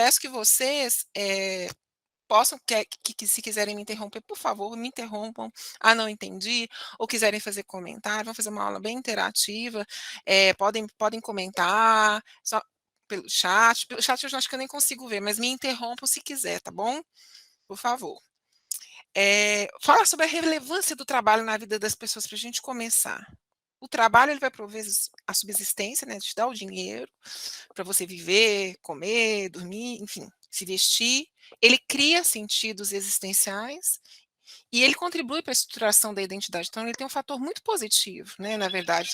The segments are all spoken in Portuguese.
peço que vocês, possam que se quiserem me interromper, por favor, me interrompam. "Ah, não entendi", ou quiserem fazer comentário, vamos fazer uma aula bem interativa, podem comentar, só pelo chat eu acho que eu nem consigo ver, mas me interrompam se quiser, tá bom? Por favor. Fala sobre a relevância do trabalho na vida das pessoas para a gente começar. O trabalho ele vai prover a subsistência, né, te dá o dinheiro para você viver, comer, dormir, enfim, se vestir. Ele cria sentidos existenciais e ele contribui para a estruturação da identidade. Então ele tem um fator muito positivo, né, na verdade.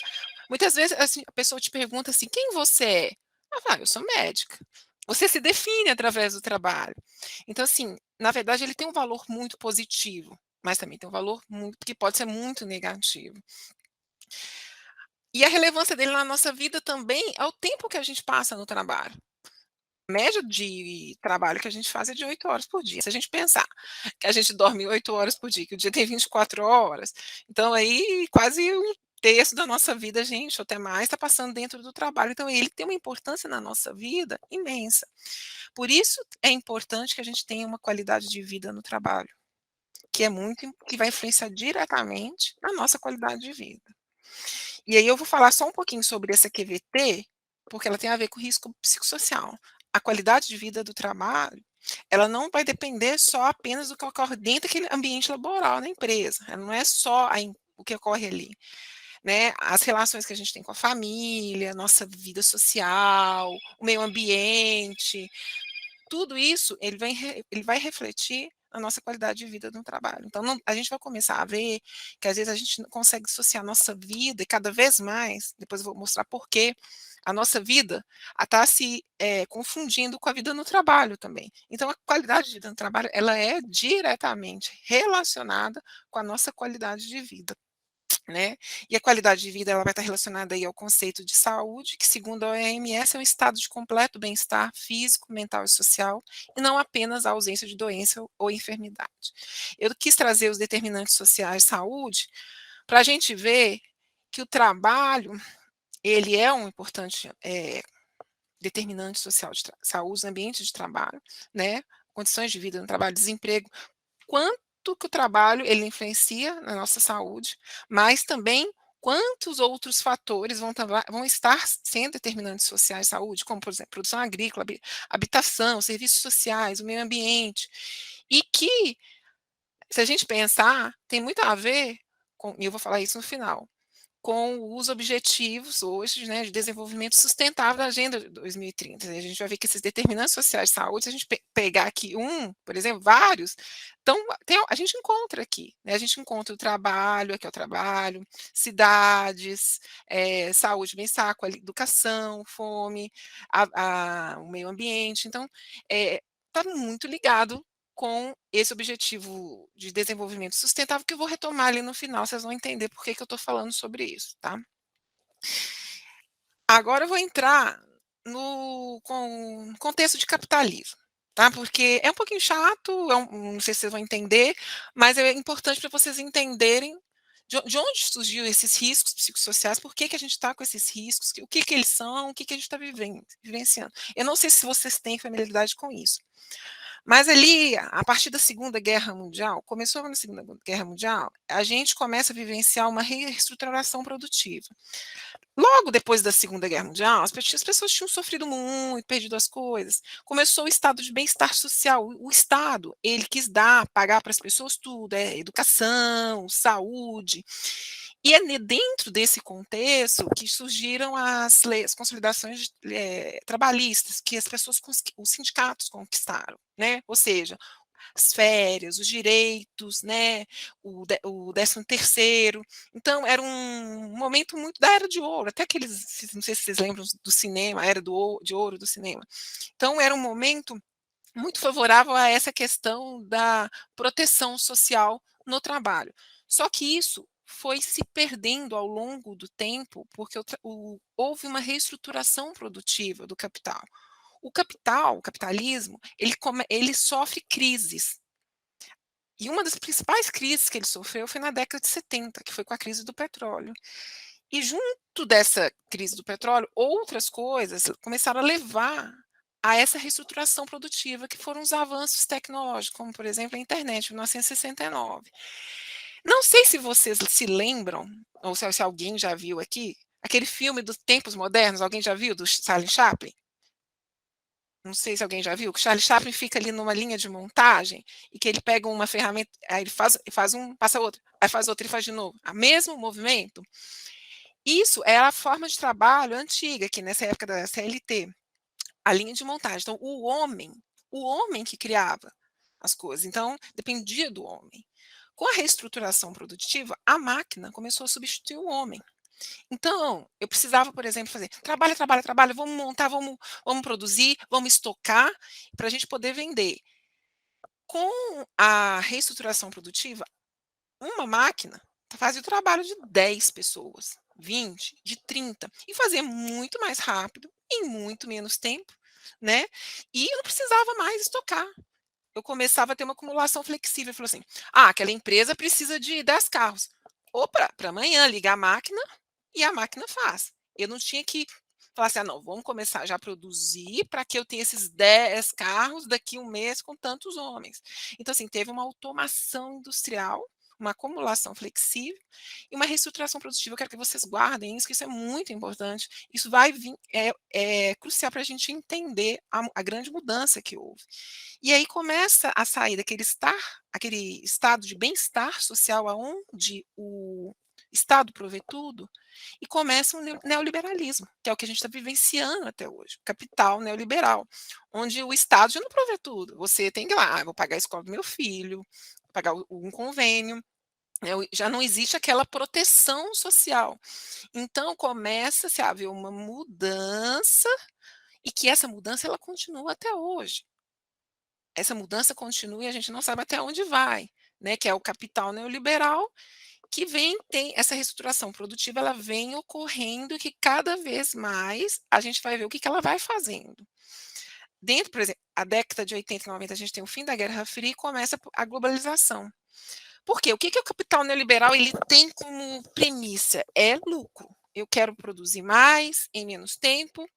Muitas vezes, assim, a pessoa te pergunta assim: "Quem você é?" Ela fala: "Eu sou médica". Você se define através do trabalho. Então, assim, na verdade ele tem um valor muito positivo, mas também tem um valor muito que pode ser muito negativo. E a relevância dele na nossa vida também é o tempo que a gente passa no trabalho. A média de trabalho que a gente faz é de 8 horas por dia. Se a gente pensar que a gente dorme 8 horas por dia, que o dia tem 24 horas, então aí quase um terço da nossa vida, gente, ou até mais, está passando dentro do trabalho. Então ele tem uma importância na nossa vida imensa. Por isso é importante que a gente tenha uma qualidade de vida no trabalho, que vai influenciar diretamente na nossa qualidade de vida. E aí eu vou falar só um pouquinho sobre essa QVT, porque ela tem a ver com risco psicossocial. A qualidade de vida do trabalho, ela não vai depender só apenas do que ocorre dentro daquele ambiente laboral na empresa, ela não é só o que ocorre ali, né, as relações que a gente tem com a família, nossa vida social, o meio ambiente, tudo isso ele vai refletir na nossa qualidade de vida no trabalho. Então a gente vai começar a ver que às vezes a gente não consegue associar a nossa vida e cada vez mais, depois eu vou mostrar por quê, a nossa vida está se, confundindo com a vida no trabalho também. Então a qualidade de vida no trabalho, ela é diretamente relacionada com a nossa qualidade de vida. Né, e a qualidade de vida ela vai estar relacionada aí ao conceito de saúde, que segundo a OMS é um estado de completo bem-estar físico, mental e social, e não apenas a ausência de doença ou enfermidade. Eu quis trazer os determinantes sociais de saúde, para a gente ver que o trabalho, ele é um importante, determinante social de saúde, ambiente de trabalho, né, condições de vida no trabalho, desemprego, quanto que o trabalho ele influencia na nossa saúde, mas também quantos outros fatores vão estar sendo determinantes sociais de saúde, como, por exemplo, produção agrícola, habitação, serviços sociais, o meio ambiente, e que, se a gente pensar, tem muito a ver e eu vou falar isso no final, com os objetivos hoje, né, de desenvolvimento sustentável da Agenda de 2030. A gente vai ver que esses determinantes sociais de saúde, se a gente pegar aqui por exemplo, vários, então a gente encontra aqui, né, a gente encontra o trabalho, aqui é o trabalho, cidades, saúde, bem-estar, educação, fome, o meio ambiente. Então, está muito ligado com esse objetivo de desenvolvimento sustentável, que eu vou retomar ali no final, vocês vão entender por que que eu estou falando sobre isso, tá. Agora eu vou entrar no contexto de capitalismo, tá, porque é um pouquinho chato, não sei se vocês vão entender, mas é importante para vocês entenderem de onde surgiu esses riscos psicossociais, por que que a gente está com esses riscos, o que que eles são, o que que a gente está vivenciando. Eu não sei se vocês têm familiaridade com isso. Mas ali, a partir da Segunda Guerra Mundial, começou na Segunda Guerra Mundial, a gente começa a vivenciar uma reestruturação produtiva. Logo depois da Segunda Guerra Mundial, as pessoas tinham sofrido muito, perdido as coisas. Começou o estado de bem-estar social. O Estado, ele quis pagar para as pessoas tudo, educação, saúde. E é dentro desse contexto que surgiram as leis, as consolidações trabalhistas, que as pessoas, os sindicatos conquistaram, né? Ou seja, as férias, os direitos, né, o 13º. Então era um momento muito da era de ouro, até aqueles, não sei se vocês lembram do cinema, a era de ouro do cinema. Então era um momento muito favorável a essa questão da proteção social no trabalho. Só que isso foi se perdendo ao longo do tempo, porque houve uma reestruturação produtiva do capital. O capitalismo, ele sofre crises. E uma das principais crises que ele sofreu foi na década de 70, que foi com a crise do petróleo. E junto dessa crise do petróleo, outras coisas começaram a levar a essa reestruturação produtiva, que foram os avanços tecnológicos, como, por exemplo, a internet, em 1969. Não sei se vocês se lembram, ou se alguém já viu aqui, aquele filme dos tempos modernos, alguém já viu, do Charlie Chaplin? Não sei se alguém já viu, que o Charlie Chaplin fica ali numa linha de montagem e que ele pega uma ferramenta, aí ele faz um, passa outro, aí faz outro, ele faz de novo, o mesmo movimento. Isso era a forma de trabalho antiga, que nessa época da CLT, a linha de montagem. Então, o homem que criava as coisas, então dependia do homem. Com a reestruturação produtiva, a máquina começou a substituir o homem. Então, eu precisava, por exemplo, fazer trabalho, trabalho, trabalho, vamos montar, vamos produzir, vamos estocar, para a gente poder vender. Com a reestruturação produtiva, uma máquina fazia o trabalho de 10 pessoas, 20, de 30, e fazia muito mais rápido, em muito menos tempo, né? E eu não precisava mais estocar. Eu começava a ter uma acumulação flexível. Falou assim: ah, aquela empresa precisa de 10 carros. Opa, para amanhã ligar a máquina e a máquina faz. Eu não tinha que falar assim: ah, não, vamos começar já a produzir para que eu tenha esses 10 carros daqui a um mês com tantos homens. Então, assim, teve uma automação industrial, uma acumulação flexível e uma reestruturação produtiva. Eu quero que vocês guardem isso, que isso é muito importante. Isso vai vir, é crucial para a gente entender a grande mudança que houve. E aí começa a sair aquele estado de bem-estar social aonde o Estado provê tudo, e começa um neoliberalismo, que é o que a gente está vivenciando até hoje, capital neoliberal, onde o Estado já não provê tudo. Você tem que ir lá, vou pagar a escola do meu filho, pagar um convênio, já não existe aquela proteção social. Então começa-se a haver uma mudança, e que essa mudança ela continua até hoje. Essa mudança continua e a gente não sabe até onde vai, né, que é o capital neoliberal, que tem essa reestruturação produtiva, ela vem ocorrendo, e que cada vez mais a gente vai ver o que ela vai fazendo. Dentro, por exemplo, a década de 80 e 90, a gente tem o fim da Guerra Fria e começa a globalização. Por quê? O que o capital neoliberal ele tem como premissa? É lucro. Eu quero produzir mais em menos tempo.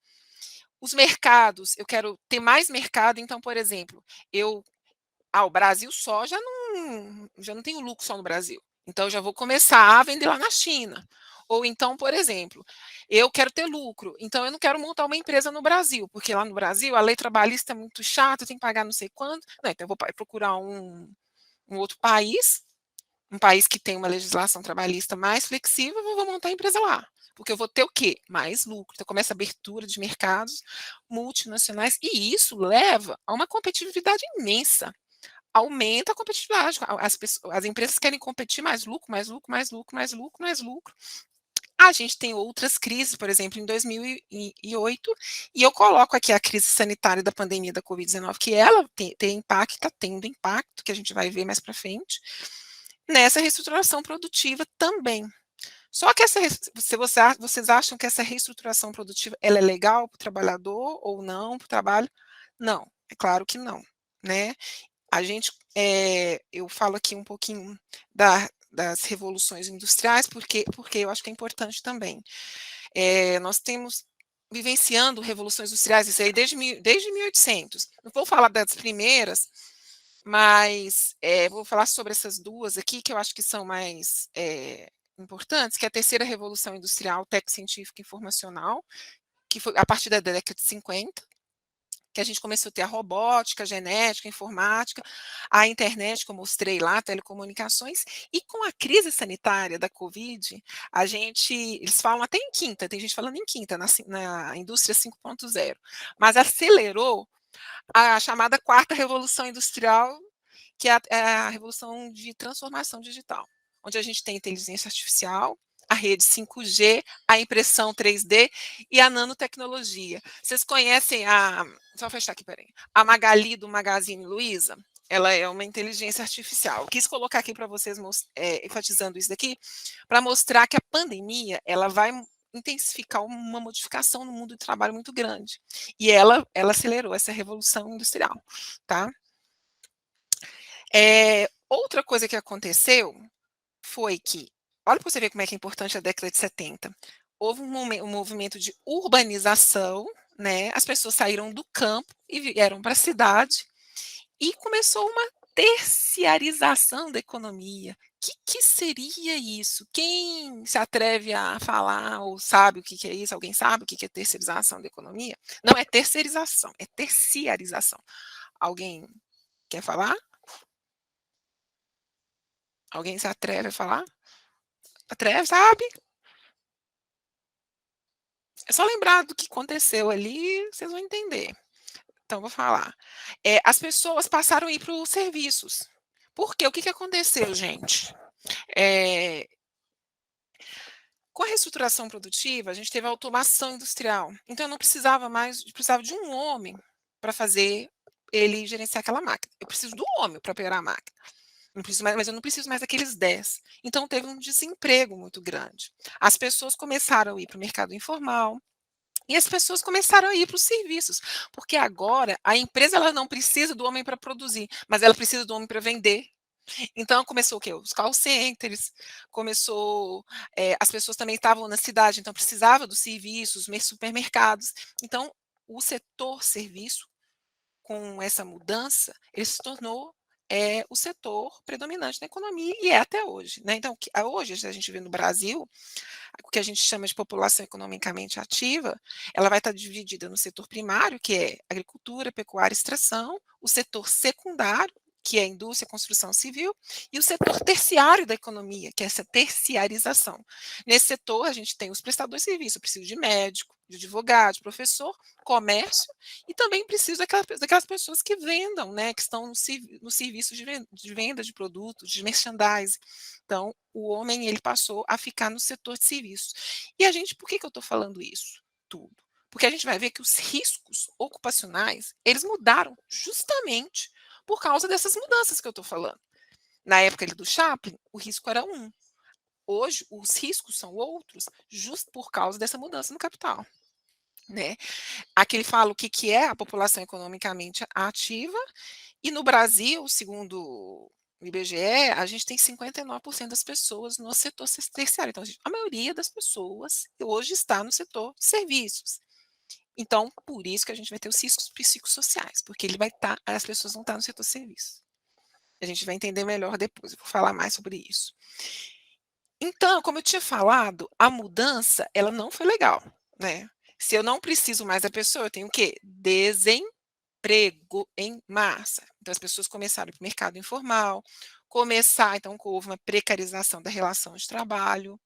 Os mercados, eu quero ter mais mercado, então, por exemplo, o Brasil só já não tem o lucro só no Brasil. Então eu já vou começar a vender lá na China. Ou então, por exemplo, eu quero ter lucro, então eu não quero montar uma empresa no Brasil, porque lá no Brasil a lei trabalhista é muito chata, eu tenho que pagar não sei quanto. Não, então eu vou procurar um outro país, um país que tem uma legislação trabalhista mais flexível, eu vou montar a empresa lá. Porque eu vou ter o quê? Mais lucro. Então começa a abertura de mercados multinacionais, e isso leva a uma competitividade imensa. Aumenta a competitividade. As empresas querem competir, mais lucro, mais lucro, mais lucro, mais lucro, mais lucro. A gente tem outras crises, por exemplo, em 2008, e eu coloco aqui a crise sanitária da pandemia da Covid-19, que ela tem impacto, está tendo impacto, que a gente vai ver mais para frente, nessa reestruturação produtiva também. Só que se vocês acham que essa reestruturação produtiva ela é legal para o trabalhador ou não para o trabalho? Não, é claro que não, né? Eu falo aqui um pouquinho das revoluções industriais, porque eu acho que é importante também. Nós temos vivenciando revoluções industriais, isso aí desde 1800. Não vou falar das primeiras, mas vou falar sobre essas duas aqui, que eu acho que são mais importantes, que é a terceira revolução industrial, técnico-científica e informacional, que foi a partir da década de 50, que a gente começou a ter a robótica, a genética, a informática, a internet, que eu mostrei lá, telecomunicações, e com a crise sanitária da Covid, eles falam até em quinta, tem gente falando em quinta, na indústria 5.0, mas acelerou a chamada quarta revolução industrial, que é a revolução de transformação digital, onde a gente tem inteligência artificial, a rede 5G, a impressão 3D e a nanotecnologia. Vocês conhecem só fechar aqui, peraí, a Magali do Magazine Luiza? Ela é uma inteligência artificial. Quis colocar aqui para vocês, enfatizando isso daqui, para mostrar que a pandemia ela vai intensificar uma modificação no mundo do trabalho muito grande. E ela acelerou essa revolução industrial, tá? Outra coisa que aconteceu foi que, olha para você ver como é que é importante a década de 70. Houve um movimento de urbanização, né, as pessoas saíram do campo e vieram para a cidade, e começou uma terciarização da economia. Que seria isso? Quem se atreve a falar ou sabe o que é isso? Alguém sabe o que é terceirização da economia? Não é terceirização, é terciarização. Alguém quer falar? Alguém se atreve a falar? Atreve, sabe? É só lembrar do que aconteceu ali, vocês vão entender. Então, vou falar. As pessoas passaram a ir para os serviços. Por quê? O que aconteceu, gente? É, com a reestruturação produtiva, a gente teve a automação industrial. Então, eu não precisava mais, precisava de um homem para fazer ele gerenciar aquela máquina. Eu preciso do homem para operar a máquina. Não preciso mais, mas eu não preciso mais daqueles 10. Então, teve um desemprego muito grande. As pessoas começaram a ir para o mercado informal, e as pessoas começaram a ir para os serviços, porque agora a empresa ela não precisa do homem para produzir, mas ela precisa do homem para vender. Então começou o quê? Os call centers, começou, as pessoas também estavam na cidade, então precisava dos serviços, supermercados. Então o setor serviço, com essa mudança, ele se tornou o setor predominante da economia e é até hoje, né? Então, hoje a gente vê no Brasil o que a gente chama de população economicamente ativa, ela vai estar dividida no setor primário, que é agricultura, pecuária e extração, o setor secundário, que é indústria, construção civil, e o setor terciário da economia, que é essa terciarização. Nesse setor, a gente tem os prestadores de serviço, eu preciso de médico, de advogado, de professor, comércio, e também preciso daquelas pessoas que vendam, né, que estão no serviço de venda de produtos, de merchandising. Então, o homem ele passou a ficar no setor de serviços. E a gente, por que eu estou falando isso tudo? Porque a gente vai ver que os riscos ocupacionais, eles mudaram justamente por causa dessas mudanças que eu estou falando. Na época do Chaplin, o risco era um. Hoje, os riscos são outros, justo por causa dessa mudança no capital. Né? Aqui ele fala o que é a população economicamente ativa, e no Brasil, segundo o IBGE, a gente tem 59% das pessoas no setor terciário. Então, a maioria das pessoas hoje está no setor de serviços. Então, por isso que a gente vai ter os riscos psicossociais, porque ele vai estar, as pessoas vão estar no setor de serviços. A gente vai entender melhor depois, eu vou falar mais sobre isso. Então, como eu tinha falado, a mudança, ela não foi legal, né? Se eu não preciso mais da pessoa, eu tenho o quê? Desemprego em massa. Então, as pessoas começaram para o mercado informal, então houve uma precarização da relação de trabalho,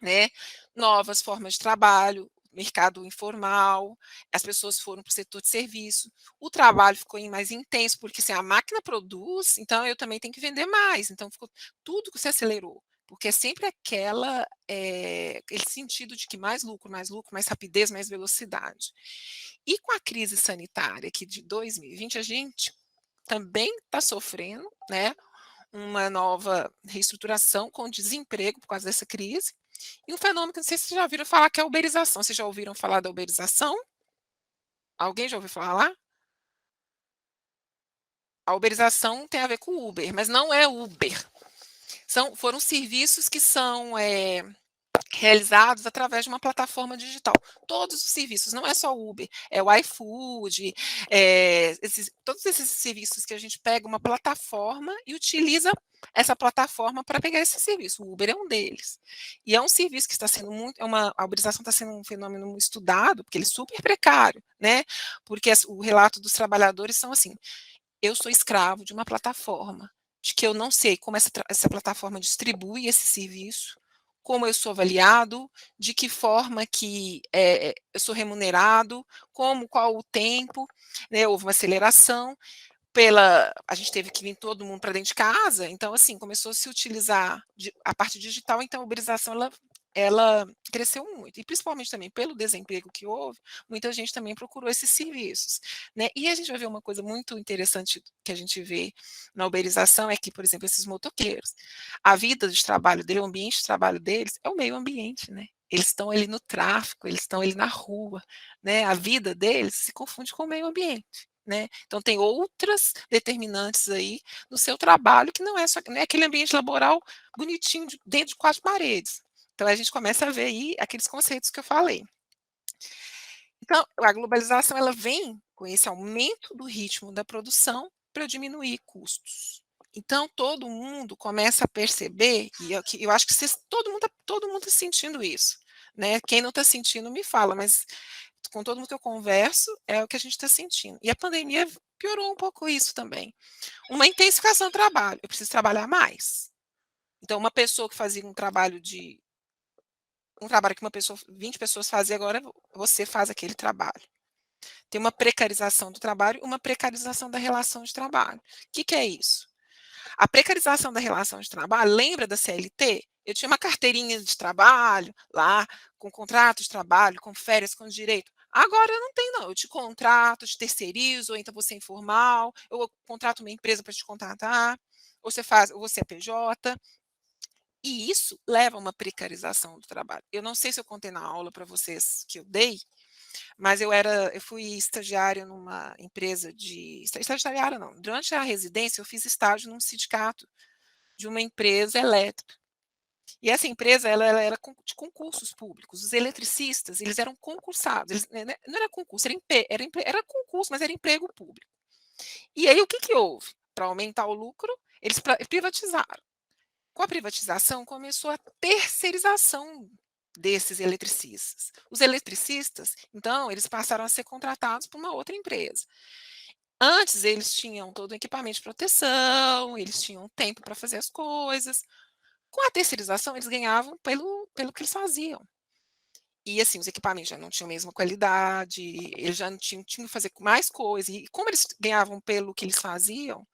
né? Novas formas de trabalho, mercado informal, as pessoas foram para o setor de serviço, o trabalho ficou mais intenso, porque se a máquina produz, então eu também tenho que vender mais, então ficou tudo que se acelerou, porque é sempre aquele sentido de que mais lucro, mais rapidez, mais velocidade. E com a crise sanitária aqui de 2020, a gente também está sofrendo, né, uma nova reestruturação com desemprego por causa dessa crise, e um fenômeno que não sei se vocês já ouviram falar, que é a uberização. Vocês já ouviram falar da uberização? Alguém já ouviu falar? A uberização tem a ver com o Uber, mas não é Uber. Foram serviços que são realizados através de uma plataforma digital. Todos os serviços, não é só o Uber, é o iFood, todos esses serviços que a gente pega uma plataforma e utiliza essa plataforma para pegar esse serviço. O Uber é um deles. E é um serviço que está sendo a uberização está sendo um fenômeno muito estudado, porque ele é super precário, né? Porque o relato dos trabalhadores são assim: eu sou escravo de uma plataforma, de que eu não sei como essa plataforma distribui esse serviço, como eu sou avaliado, de que forma que eu sou remunerado, qual o tempo, né, houve uma aceleração, a gente teve que vir todo mundo para dentro de casa, então assim, começou a se utilizar a parte digital, então a uberização ela cresceu muito, e principalmente também pelo desemprego que houve, muita gente também procurou esses serviços, né? E a gente vai ver uma coisa muito interessante que a gente vê na uberização, é que, por exemplo, esses motoqueiros, a vida de trabalho dele, o ambiente de trabalho deles é o meio ambiente, né? Eles estão ali no tráfico, eles estão ali na rua, né? A vida deles se confunde com o meio ambiente. Né? Então tem outras determinantes aí no seu trabalho que não é aquele ambiente laboral bonitinho dentro de 4 paredes. Então a gente começa a ver aí aqueles conceitos que eu falei. Então, a globalização ela vem com esse aumento do ritmo da produção para diminuir custos. Então todo mundo começa a perceber, e eu acho que todo mundo tá sentindo isso, né, quem não está sentindo me fala, mas com todo mundo que eu converso, é o que a gente está sentindo. E a pandemia piorou um pouco isso também. Uma intensificação do trabalho, eu preciso trabalhar mais. Então uma pessoa que fazia um trabalho que uma pessoa 20 pessoas fazia, agora você faz aquele trabalho. Tem uma precarização do trabalho, uma precarização da relação de trabalho. Que é isso? A precarização da relação de trabalho, lembra da CLT? Eu tinha uma carteirinha de trabalho lá, com contrato de trabalho, com férias, com direito. Agora eu não tenho, não. Eu te contrato, te terceirizo, ou então você é informal, eu contrato uma empresa para te contratar, ou você é PJ. E isso leva a uma precarização do trabalho. Eu não sei se eu contei na aula para vocês que eu dei, mas eu fui estagiária numa empresa estagiária não, durante a residência eu fiz estágio num sindicato de uma empresa elétrica. E essa empresa ela era de concursos públicos. Os eletricistas, eles eram concursados, né, não era concurso, era concurso, mas era emprego público. E aí o que houve? Para aumentar o lucro, eles privatizaram. Com a privatização, começou a terceirização desses eletricistas. Os eletricistas, então, eles passaram a ser contratados por uma outra empresa. Antes, eles tinham todo o equipamento de proteção, eles tinham tempo para fazer as coisas. Com a terceirização, eles ganhavam pelo que eles faziam. E, assim, os equipamentos já não tinham a mesma qualidade, eles já não tinham que fazer mais coisa. E como eles ganhavam pelo que eles faziam,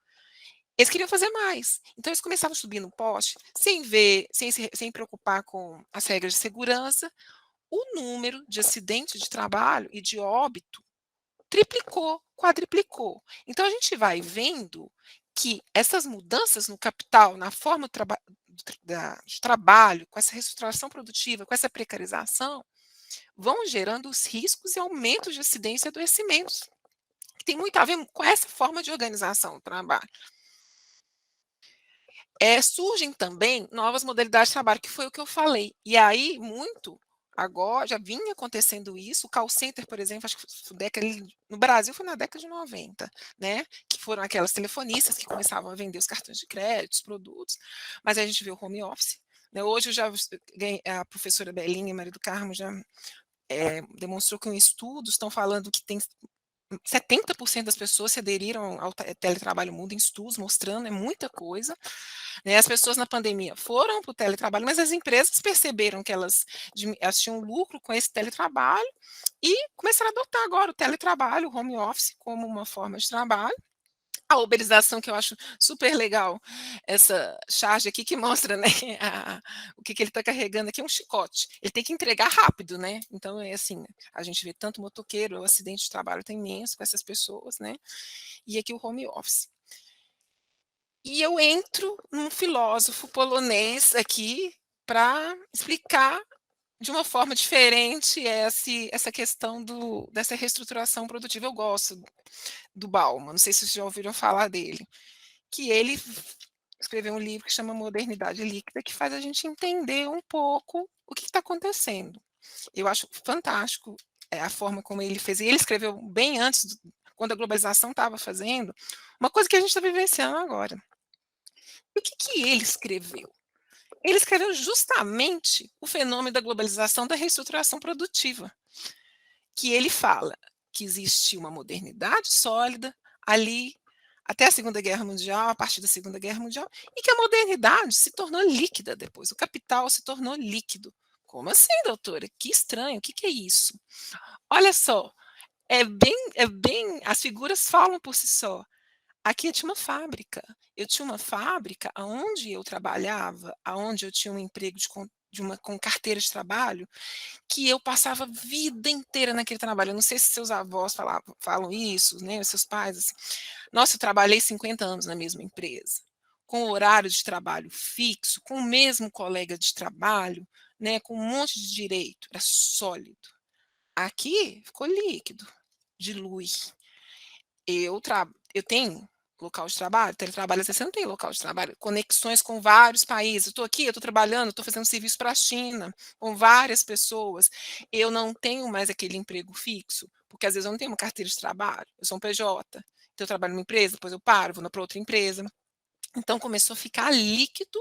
eles queriam fazer mais. Então eles começavam a subir no poste, sem ver, sem preocupar com as regras de segurança. O número de acidentes de trabalho e de óbito triplicou, quadriplicou. Então a gente vai vendo que essas mudanças no capital, na forma de trabalho, com essa reestruturação produtiva, com essa precarização, vão gerando os riscos e aumentos de acidentes e adoecimentos, que tem muito a ver com essa forma de organização do trabalho. Surgem também novas modalidades de trabalho, que foi o que eu falei. E aí, muito agora, já vinha acontecendo isso, o call center, por exemplo, acho que no Brasil foi na década de 90, né? Que foram aquelas telefonistas que começavam a vender os cartões de crédito, os produtos, mas a gente vê o home office. Né? Hoje eu já a professora Belinha e Maria do Carmo já demonstrou que em estudos estão falando que tem 70% das pessoas se aderiram ao teletrabalho mundo em estudos, mostrando, é muita coisa. Né? As pessoas na pandemia foram para o teletrabalho, mas as empresas perceberam que elas tinham lucro com esse teletrabalho e começaram a adotar agora o teletrabalho, o home office, como uma forma de trabalho. A uberização, que eu acho super legal, essa charge aqui que mostra, né, o que ele está carregando aqui é um chicote. Ele tem que entregar rápido, né? Então é assim, a gente vê tanto motoqueiro, o acidente de trabalho tem imenso com essas pessoas, né? E aqui o home office. E eu entro num filósofo polonês aqui para explicar de uma forma diferente essa questão dessa reestruturação produtiva. Eu gosto do Bauman, não sei se vocês já ouviram falar dele, que ele escreveu um livro que chama Modernidade Líquida, que faz a gente entender um pouco o que está acontecendo. Eu acho fantástico a forma como ele fez. E ele escreveu bem antes, quando a globalização estava fazendo, uma coisa que a gente está vivenciando agora. E o que ele escreveu? Ele escreveu justamente o fenômeno da globalização, da reestruturação produtiva, que ele fala que existe uma modernidade sólida ali até a Segunda Guerra Mundial, a partir da Segunda Guerra Mundial, e que a modernidade se tornou líquida depois, o capital se tornou líquido. Como assim, doutora? Que estranho, que é isso? Olha só, as figuras falam por si só. Aqui eu tinha uma fábrica. Eu tinha uma fábrica aonde eu trabalhava, aonde eu tinha um emprego com carteira de trabalho, que eu passava a vida inteira naquele trabalho. Eu não sei se seus avós falam isso, né, os seus pais. Assim. Nossa, eu trabalhei 50 anos na mesma empresa, com horário de trabalho fixo, com o mesmo colega de trabalho, né, com um monte de direito, era sólido. Aqui ficou líquido, dilui. Eu tenho local de trabalho, teletrabalho, às vezes você não tem local de trabalho, conexões com vários países. Eu estou aqui, eu estou trabalhando, estou fazendo serviço para a China, com várias pessoas. Eu não tenho mais aquele emprego fixo, porque às vezes eu não tenho uma carteira de trabalho, eu sou um PJ. Então eu trabalho numa empresa, depois eu paro, vou para outra empresa. Então começou a ficar líquido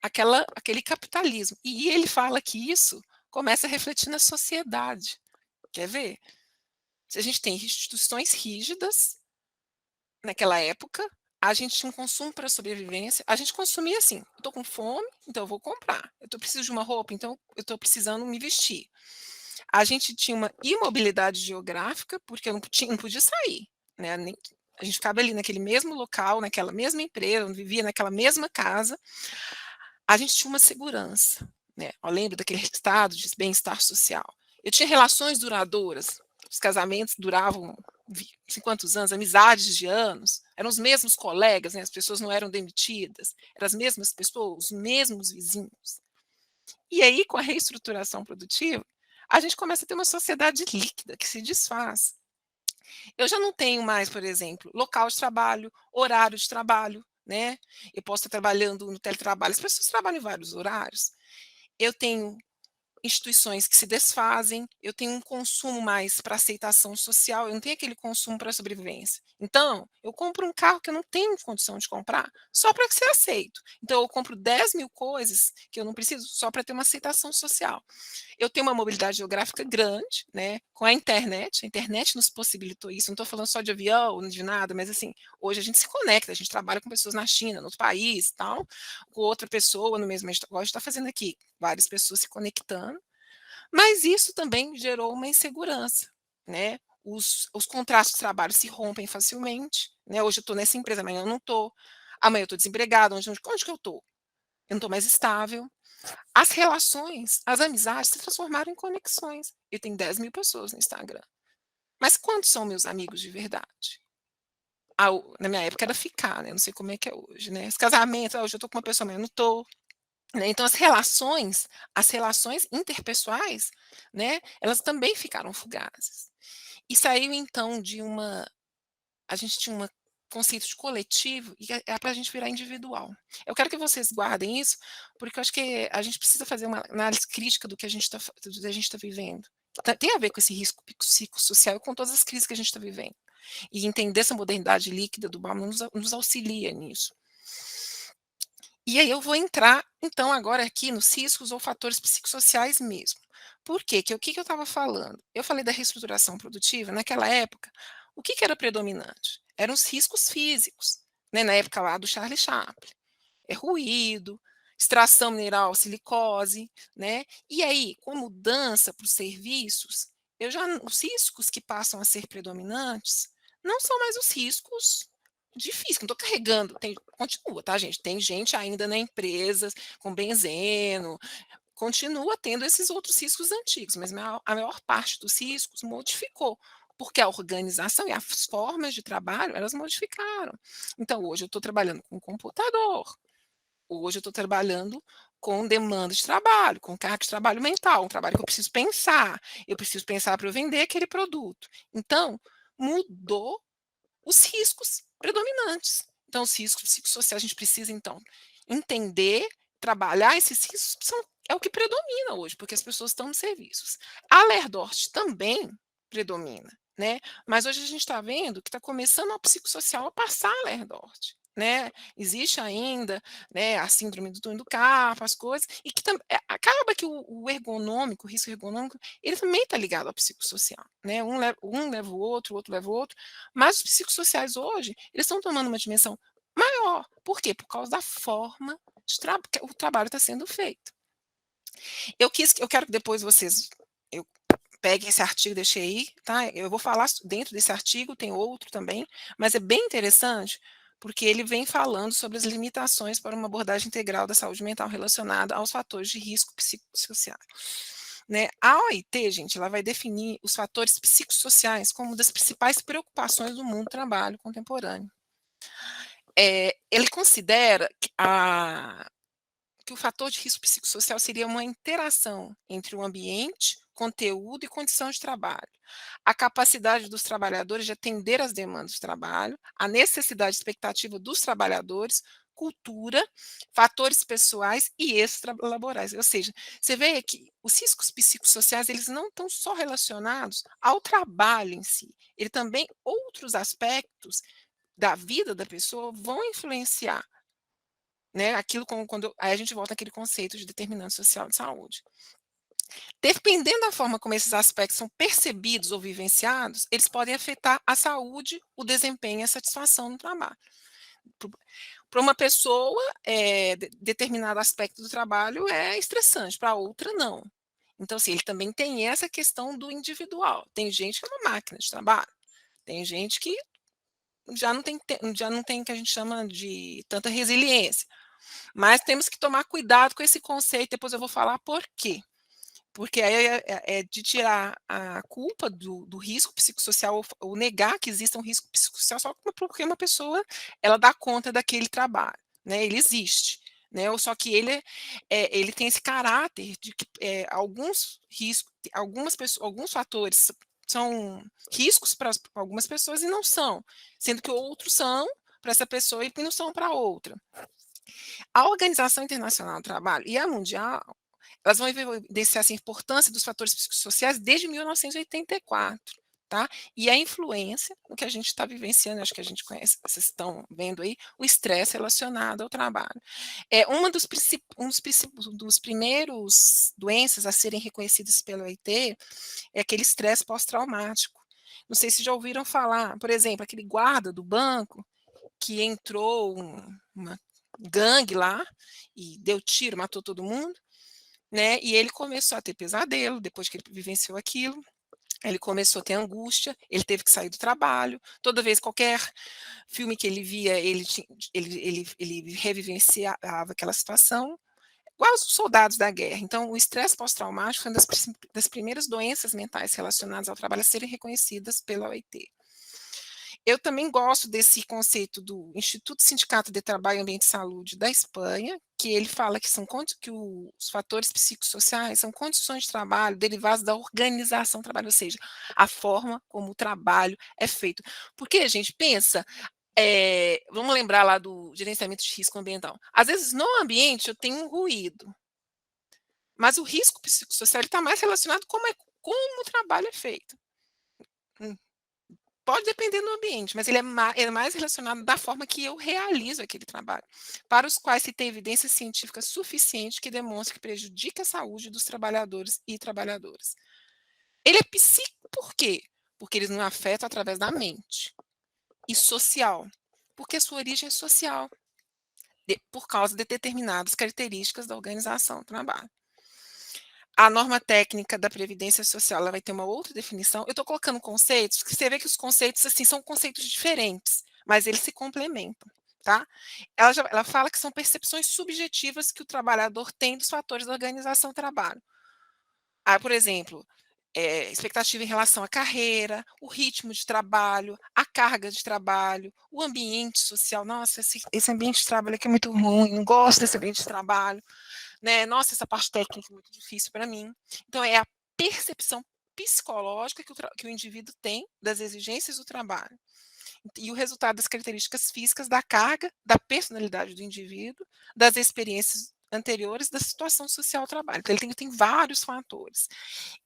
aquele capitalismo. E ele fala que isso começa a refletir na sociedade. Quer ver? Se a gente tem instituições rígidas, naquela época, a gente tinha um consumo para sobrevivência, a gente consumia assim: "Eu estou com fome, então eu vou comprar. Eu tô preciso de uma roupa, então eu estou precisando me vestir". A gente tinha uma imobilidade geográfica, porque eu não podia sair, né, nem a gente ficava ali naquele mesmo local, naquela mesma empresa, vivia naquela mesma casa. A gente tinha uma segurança, né, eu lembro daquele estado de bem-estar social. Eu tinha relações duradouras, os casamentos duravam 50 anos, amizades de anos, eram os mesmos colegas, né, as pessoas não eram demitidas, eram as mesmas pessoas, os mesmos vizinhos. E aí, com a reestruturação produtiva, a gente começa a ter uma sociedade líquida que se desfaz. Eu já não tenho mais, por exemplo, local de trabalho, horário de trabalho, né? Eu posso estar trabalhando no teletrabalho, as pessoas trabalham em vários horários. Eu tenho instituições que se desfazem, eu tenho um consumo mais para aceitação social, eu não tenho aquele consumo para sobrevivência. Então, eu compro um carro que eu não tenho condição de comprar, só para ser aceito. Então, eu compro 10.000 coisas que eu não preciso, só para ter uma aceitação social. Eu tenho uma mobilidade geográfica grande, né, com a internet nos possibilitou isso, não estou falando só de avião, de nada, mas assim, hoje a gente se conecta, a gente trabalha com pessoas na China, no outro país, tal, com outra pessoa no mesmo igual a gente está fazendo aqui, várias pessoas se conectando, mas isso também gerou uma insegurança, né, os contratos de trabalho se rompem facilmente, né, hoje eu estou nessa empresa, amanhã eu não estou, amanhã eu estou desempregada, onde que eu estou? Eu não estou mais estável. As relações, as amizades se transformaram em conexões. Eu tenho 10.000 pessoas no Instagram, mas quantos são meus amigos de verdade? Na minha época era ficar, né, não sei como é que é hoje, né, os casamentos, hoje eu estou com uma pessoa, amanhã eu não estou, né, então as relações interpessoais, né, elas também ficaram fugazes. E saiu então de uma a gente tinha um conceito de coletivo e é para a gente virar individual. Eu quero que vocês guardem isso, porque eu acho que a gente precisa fazer uma análise crítica do que a gente está vivendo. Tem a ver com esse risco psicossocial e com todas as crises que a gente está vivendo. E entender essa modernidade líquida do Bauman nos auxilia nisso. E aí eu vou entrar, então, agora aqui nos riscos ou fatores psicossociais mesmo. Por quê? O que que eu estava falando? Eu falei da reestruturação produtiva, naquela época, o que que era predominante? Eram os riscos físicos, né, na época lá do Charlie Chaplin. É ruído, extração mineral, silicose, né. E aí, com mudança para os serviços, os riscos que passam a ser predominantes não são mais os riscos difíceis, não estou carregando, continua, tá gente, tem gente ainda na empresa com benzeno, continua tendo esses outros riscos antigos, mas a maior parte dos riscos modificou, porque a organização e as formas de trabalho, elas modificaram. Então hoje eu estou trabalhando com computador, hoje eu estou trabalhando com demanda de trabalho, com carga de trabalho mental, um trabalho que eu preciso pensar para eu vender aquele produto. Então, mudou os riscos predominantes. Então, os riscos psicossociais, a gente precisa, então, entender, trabalhar esses riscos, é o que predomina hoje, porque as pessoas estão nos serviços. A Lerdort também predomina, né? Mas hoje a gente está vendo que está começando o psicossocial a passar a Lerdort. Né? Existe ainda, né, a síndrome do túnel do carpo, as coisas, e que acaba que o ergonômico, o risco ergonômico, ele também está ligado ao psicossocial, né? Um leva o outro leva o outro, mas os psicossociais hoje, eles estão tomando uma dimensão maior. Por quê? Por causa da forma que o trabalho está sendo feito. Eu quero que depois vocês eu peguem esse artigo, deixei aí, tá? Eu vou falar dentro desse artigo, tem outro também, mas é bem interessante, porque ele vem falando sobre as limitações para uma abordagem integral da saúde mental relacionada aos fatores de risco psicossocial. Né? A OIT, gente, ela vai definir os fatores psicossociais como uma das principais preocupações do mundo do trabalho contemporâneo. Ele considera que o fator de risco psicossocial seria uma interação entre o ambiente, conteúdo e condição de trabalho, a capacidade dos trabalhadores de atender às demandas do trabalho, a necessidade e expectativa dos trabalhadores, cultura, fatores pessoais e extralaborais. Ou seja, você vê que os riscos psicossociais, eles não estão só relacionados ao trabalho em si, ele também outros aspectos da vida da pessoa vão influenciar, né, aquilo como quando aí a gente volta àquele conceito de determinante social de saúde. Dependendo da forma como esses aspectos são percebidos ou vivenciados, eles podem afetar a saúde, o desempenho e a satisfação no trabalho. Para uma pessoa, determinado aspecto do trabalho é estressante, para outra não. Então, assim, ele também tem essa questão do individual. Tem gente que é uma máquina de trabalho, tem gente que já não tem o que a gente chama de tanta resiliência. Mas temos que tomar cuidado com esse conceito, depois eu vou falar por quê. Porque aí é de tirar a culpa do risco psicossocial ou negar que exista um risco psicossocial só porque uma pessoa, ela dá conta daquele trabalho, né, ele existe, né, ou só que ele tem esse caráter de que, alguns riscos algumas pessoas alguns fatores são riscos para algumas pessoas e não são, sendo que outros são para essa pessoa e não são para outra. A Organização Internacional do Trabalho e a Mundial, elas vão evidenciar essa importância dos fatores psicossociais desde 1984, tá? E a influência no que a gente está vivenciando, acho que a gente conhece, vocês estão vendo aí, o estresse relacionado ao trabalho. É dos primeiros doenças a serem reconhecidas pela OIT é aquele estresse pós-traumático. Não sei se já ouviram falar, por exemplo, aquele guarda do banco que entrou uma gangue lá e deu tiro, matou todo mundo, né? E ele começou a ter pesadelo depois que ele vivenciou aquilo. Ele começou a ter angústia, ele teve que sair do trabalho. Toda vez, qualquer filme que ele via, ele revivenciava aquela situação, igual os soldados da guerra. Então, o estresse pós-traumático foi uma das primeiras doenças mentais relacionadas ao trabalho a serem reconhecidas pela OIT. Eu também gosto desse conceito do Instituto Sindicato de Trabalho e Ambiente de Saúde da Espanha, que ele fala que os fatores psicossociais são condições de trabalho derivadas da organização do trabalho, ou seja, a forma como o trabalho é feito. Porque a gente pensa, vamos lembrar lá do gerenciamento de risco ambiental. Às vezes, no ambiente, eu tenho um ruído, mas o risco psicossocial está mais relacionado como o trabalho é feito. Hum. Pode depender do ambiente, mas ele é mais relacionado da forma que eu realizo aquele trabalho, para os quais se tem evidência científica suficiente que demonstra que prejudica a saúde dos trabalhadores e trabalhadoras. Ele é psíquico por quê? Porque ele não afeta através da mente. E social, porque a sua origem é social, por causa de determinadas características da organização do trabalho. A norma técnica da previdência social, ela vai ter uma outra definição. Eu estou colocando conceitos, porque você vê que os conceitos, assim, são conceitos diferentes, mas eles se complementam, tá? Ela fala que são percepções subjetivas que o trabalhador tem dos fatores da organização do trabalho. Por exemplo, expectativa em relação à carreira, o ritmo de trabalho, a carga de trabalho, o ambiente social. Nossa, esse ambiente de trabalho aqui é muito ruim, não gosto desse ambiente de trabalho, né? Nossa, essa parte técnica é muito difícil para mim. Então, é a percepção psicológica que o indivíduo tem das exigências do trabalho e o resultado das características físicas da carga, da personalidade do indivíduo, das experiências anteriores, da situação social do trabalho. Então, ele tem vários fatores.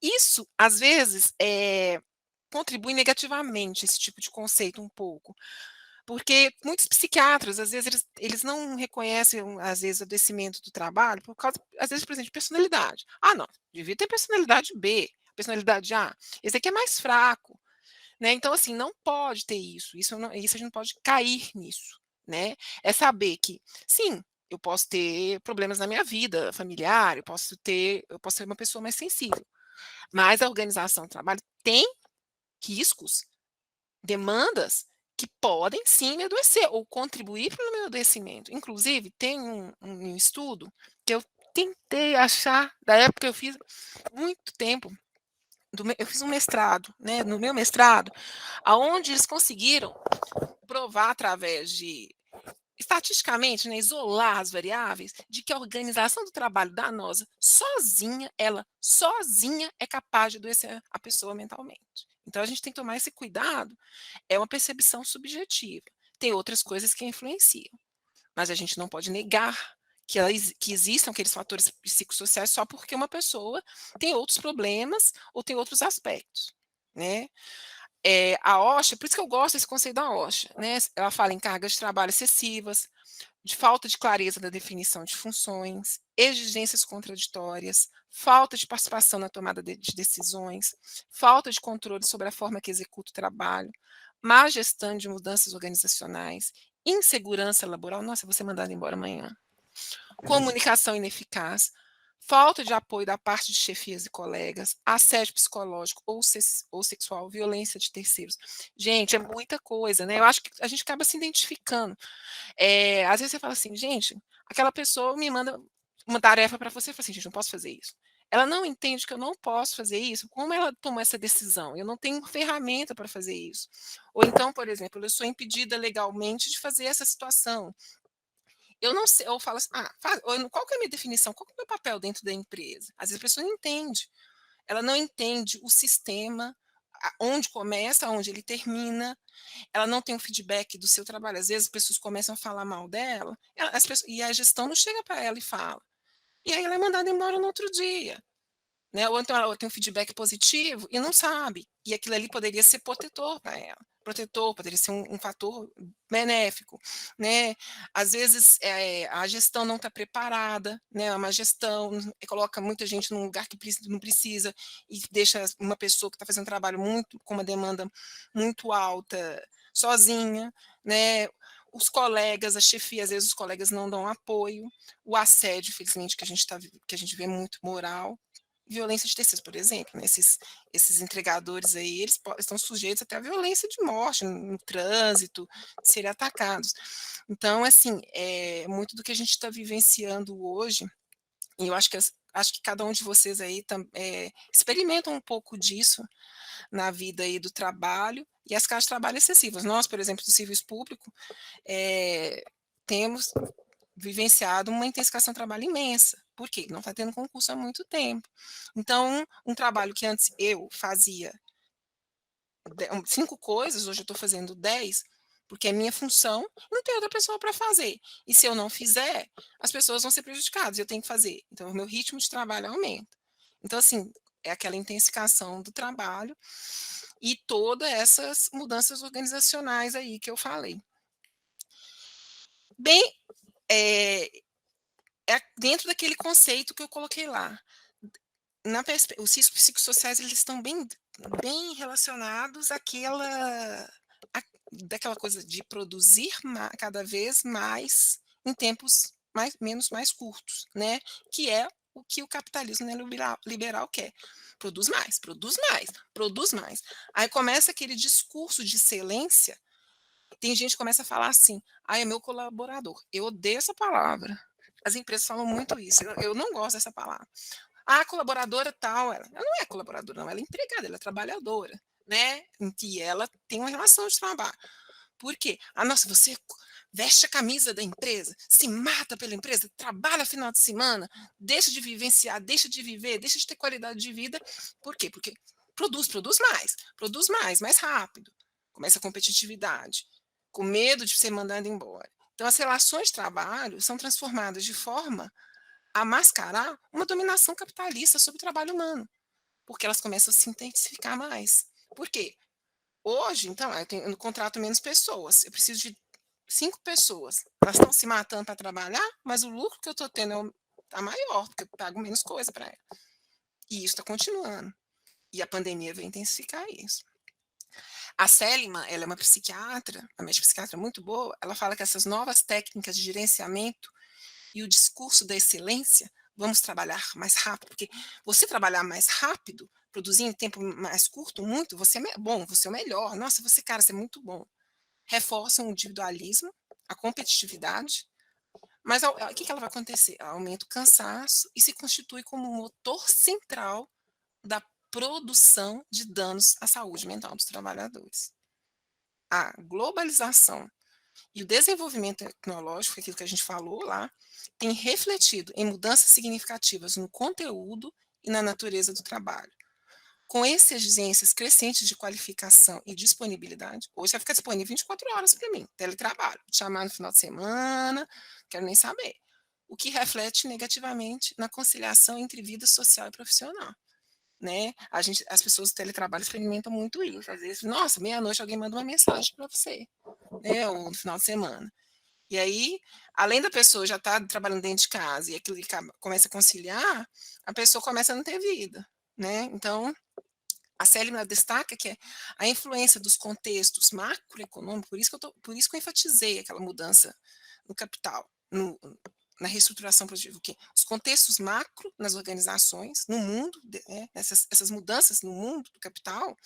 Isso, às vezes, contribui negativamente esse tipo de conceito um pouco, porque muitos psiquiatras, às vezes, eles não reconhecem, às vezes, o adoecimento do trabalho por causa, às vezes, por exemplo, de personalidade. Ah, não, devia ter personalidade B, personalidade A. Esse aqui é mais fraco, né? Então, assim, não pode ter isso. Isso a gente não pode cair nisso, né? É saber que, sim, eu posso ter problemas na minha vida familiar, eu posso ser uma pessoa mais sensível, mas a organização do trabalho tem riscos, demandas que podem sim me adoecer ou contribuir para o meu adoecimento. Inclusive, tem um estudo que eu tentei achar, da época que eu fiz muito tempo, eu fiz um mestrado, né? No meu mestrado, aonde eles conseguiram provar através de estatisticamente, né, isolar as variáveis de que a organização do trabalho danosa sozinha, ela sozinha é capaz de adoecer a pessoa mentalmente. Então a gente tem que tomar esse cuidado, é uma percepção subjetiva. Tem outras coisas que influenciam, mas a gente não pode negar que existam aqueles fatores psicossociais só porque uma pessoa tem outros problemas ou tem outros aspectos, né. A OSHA, por isso que eu gosto desse conceito da OSHA, né, ela fala em cargas de trabalho excessivas, de falta de clareza da definição de funções, exigências contraditórias, falta de participação na tomada de decisões, falta de controle sobre a forma que executa o trabalho, má gestão de mudanças organizacionais, insegurança laboral, nossa, vou ser mandado embora amanhã, comunicação ineficaz, falta de apoio da parte de chefias e colegas, assédio psicológico ou sexual, violência de terceiros. Gente, é muita coisa, né? Eu acho que a gente acaba se identificando. Às vezes você fala assim, gente, aquela pessoa me manda uma tarefa para você, eu falo assim, gente, não posso fazer isso. Ela não entende que eu não posso fazer isso. Como ela tomou essa decisão? Eu não tenho ferramenta para fazer isso. Ou então, por exemplo, eu sou impedida legalmente de fazer essa situação. Eu não sei, eu falo assim, qual que é a minha definição? Qual que é o meu papel dentro da empresa? Às vezes a pessoa não entende. Ela não entende o sistema, onde começa, onde ele termina, ela não tem um feedback do seu trabalho. Às vezes as pessoas começam a falar mal dela, e a gestão não chega para ela e fala. E aí ela é mandada embora no outro dia. Né? Ou então ela tem um feedback positivo e não sabe. E aquilo ali poderia ser protetor para ela. Protetor, poderia ser um fator benéfico. Né? Às vezes a gestão não está preparada, né? É uma gestão coloca muita gente num lugar que não precisa e deixa uma pessoa que está fazendo um trabalho muito com uma demanda muito alta sozinha, né? Os colegas, a chefia, às vezes os colegas não dão apoio, o assédio, infelizmente, que a gente vê muito moral, violência de terceiros, por exemplo, né, esses entregadores aí, eles estão sujeitos até à violência de morte no trânsito, de serem atacados. Então, assim, muito do que a gente está vivenciando hoje, e eu acho que cada um de vocês aí experimentam um pouco disso na vida aí do trabalho e as cargas de trabalho excessivas. Nós, por exemplo, do serviço público, temos vivenciado uma intensificação de trabalho imensa. Por quê? Não está tendo concurso há muito tempo. Então, um trabalho que antes eu fazia 5 coisas, hoje eu estou fazendo 10, porque é minha função, não tem outra pessoa para fazer. E se eu não fizer, as pessoas vão ser prejudicadas, eu tenho que fazer. Então, o meu ritmo de trabalho aumenta. Então, assim, é aquela intensificação do trabalho e todas essas mudanças organizacionais aí que eu falei. Bem, é, dentro daquele conceito que eu coloquei lá. Os riscos psicossociais eles estão bem relacionados daquela coisa de produzir cada vez mais em tempos mais curtos, né? Que é o que o capitalismo neoliberal quer. Produz mais, produz mais, produz mais. Aí começa aquele discurso de excelência. Tem gente que começa a falar assim: é meu colaborador. Eu odeio essa palavra. As empresas falam muito isso. Eu não gosto dessa palavra. A colaboradora tal, ela não é colaboradora, não, ela é empregada, ela é trabalhadora, né? Em que ela tem uma relação de trabalho. Por quê? Nossa, você veste a camisa da empresa, se mata pela empresa, trabalha final de semana, deixa de vivenciar, deixa de viver, deixa de ter qualidade de vida. Por quê? Porque produz mais rápido. Começa a competitividade, com medo de ser mandado embora. Então, as relações de trabalho são transformadas de forma a mascarar uma dominação capitalista sobre o trabalho humano, porque elas começam a se intensificar mais. Por quê? Hoje, então, eu contrato menos pessoas, eu preciso de 5 pessoas. Elas estão se matando para trabalhar, mas o lucro que eu estou tendo está maior, porque eu pago menos coisa para ela. E isso está continuando. E a pandemia vai intensificar isso. A Célima, ela é uma psiquiatra, uma médica psiquiatra muito boa, ela fala que essas novas técnicas de gerenciamento e o discurso da excelência, vamos trabalhar mais rápido, porque você trabalhar mais rápido, produzir em tempo mais curto, muito, você é bom, você é o melhor. Nossa, você, cara, você é muito bom. Reforça o individualismo, a competitividade, mas o que ela vai acontecer? Aumenta o cansaço e se constitui como um motor central da produção de danos à saúde mental dos trabalhadores. A globalização E o desenvolvimento tecnológico, aquilo que a gente falou lá, tem refletido em mudanças significativas no conteúdo e na natureza do trabalho. Com exigências crescentes de qualificação e disponibilidade, hoje vai ficar disponível 24 horas para mim, teletrabalho, chamar no final de semana, quero nem saber. O que reflete negativamente na conciliação entre vida social e profissional. Né? As pessoas do teletrabalho experimentam muito isso. Às vezes, nossa, meia-noite alguém manda uma mensagem para você, né? Ou no final de semana. E aí, além da pessoa já estar trabalhando dentro de casa e aquilo começa a conciliar, a pessoa começa a não ter vida, né? Então, a Seligman destaca que a influência dos contextos macroeconômicos, por isso que eu enfatizei aquela mudança no capital, na reestruturação produtiva, o quê? Os contextos macro nas organizações, no mundo, essas mudanças no mundo do capital,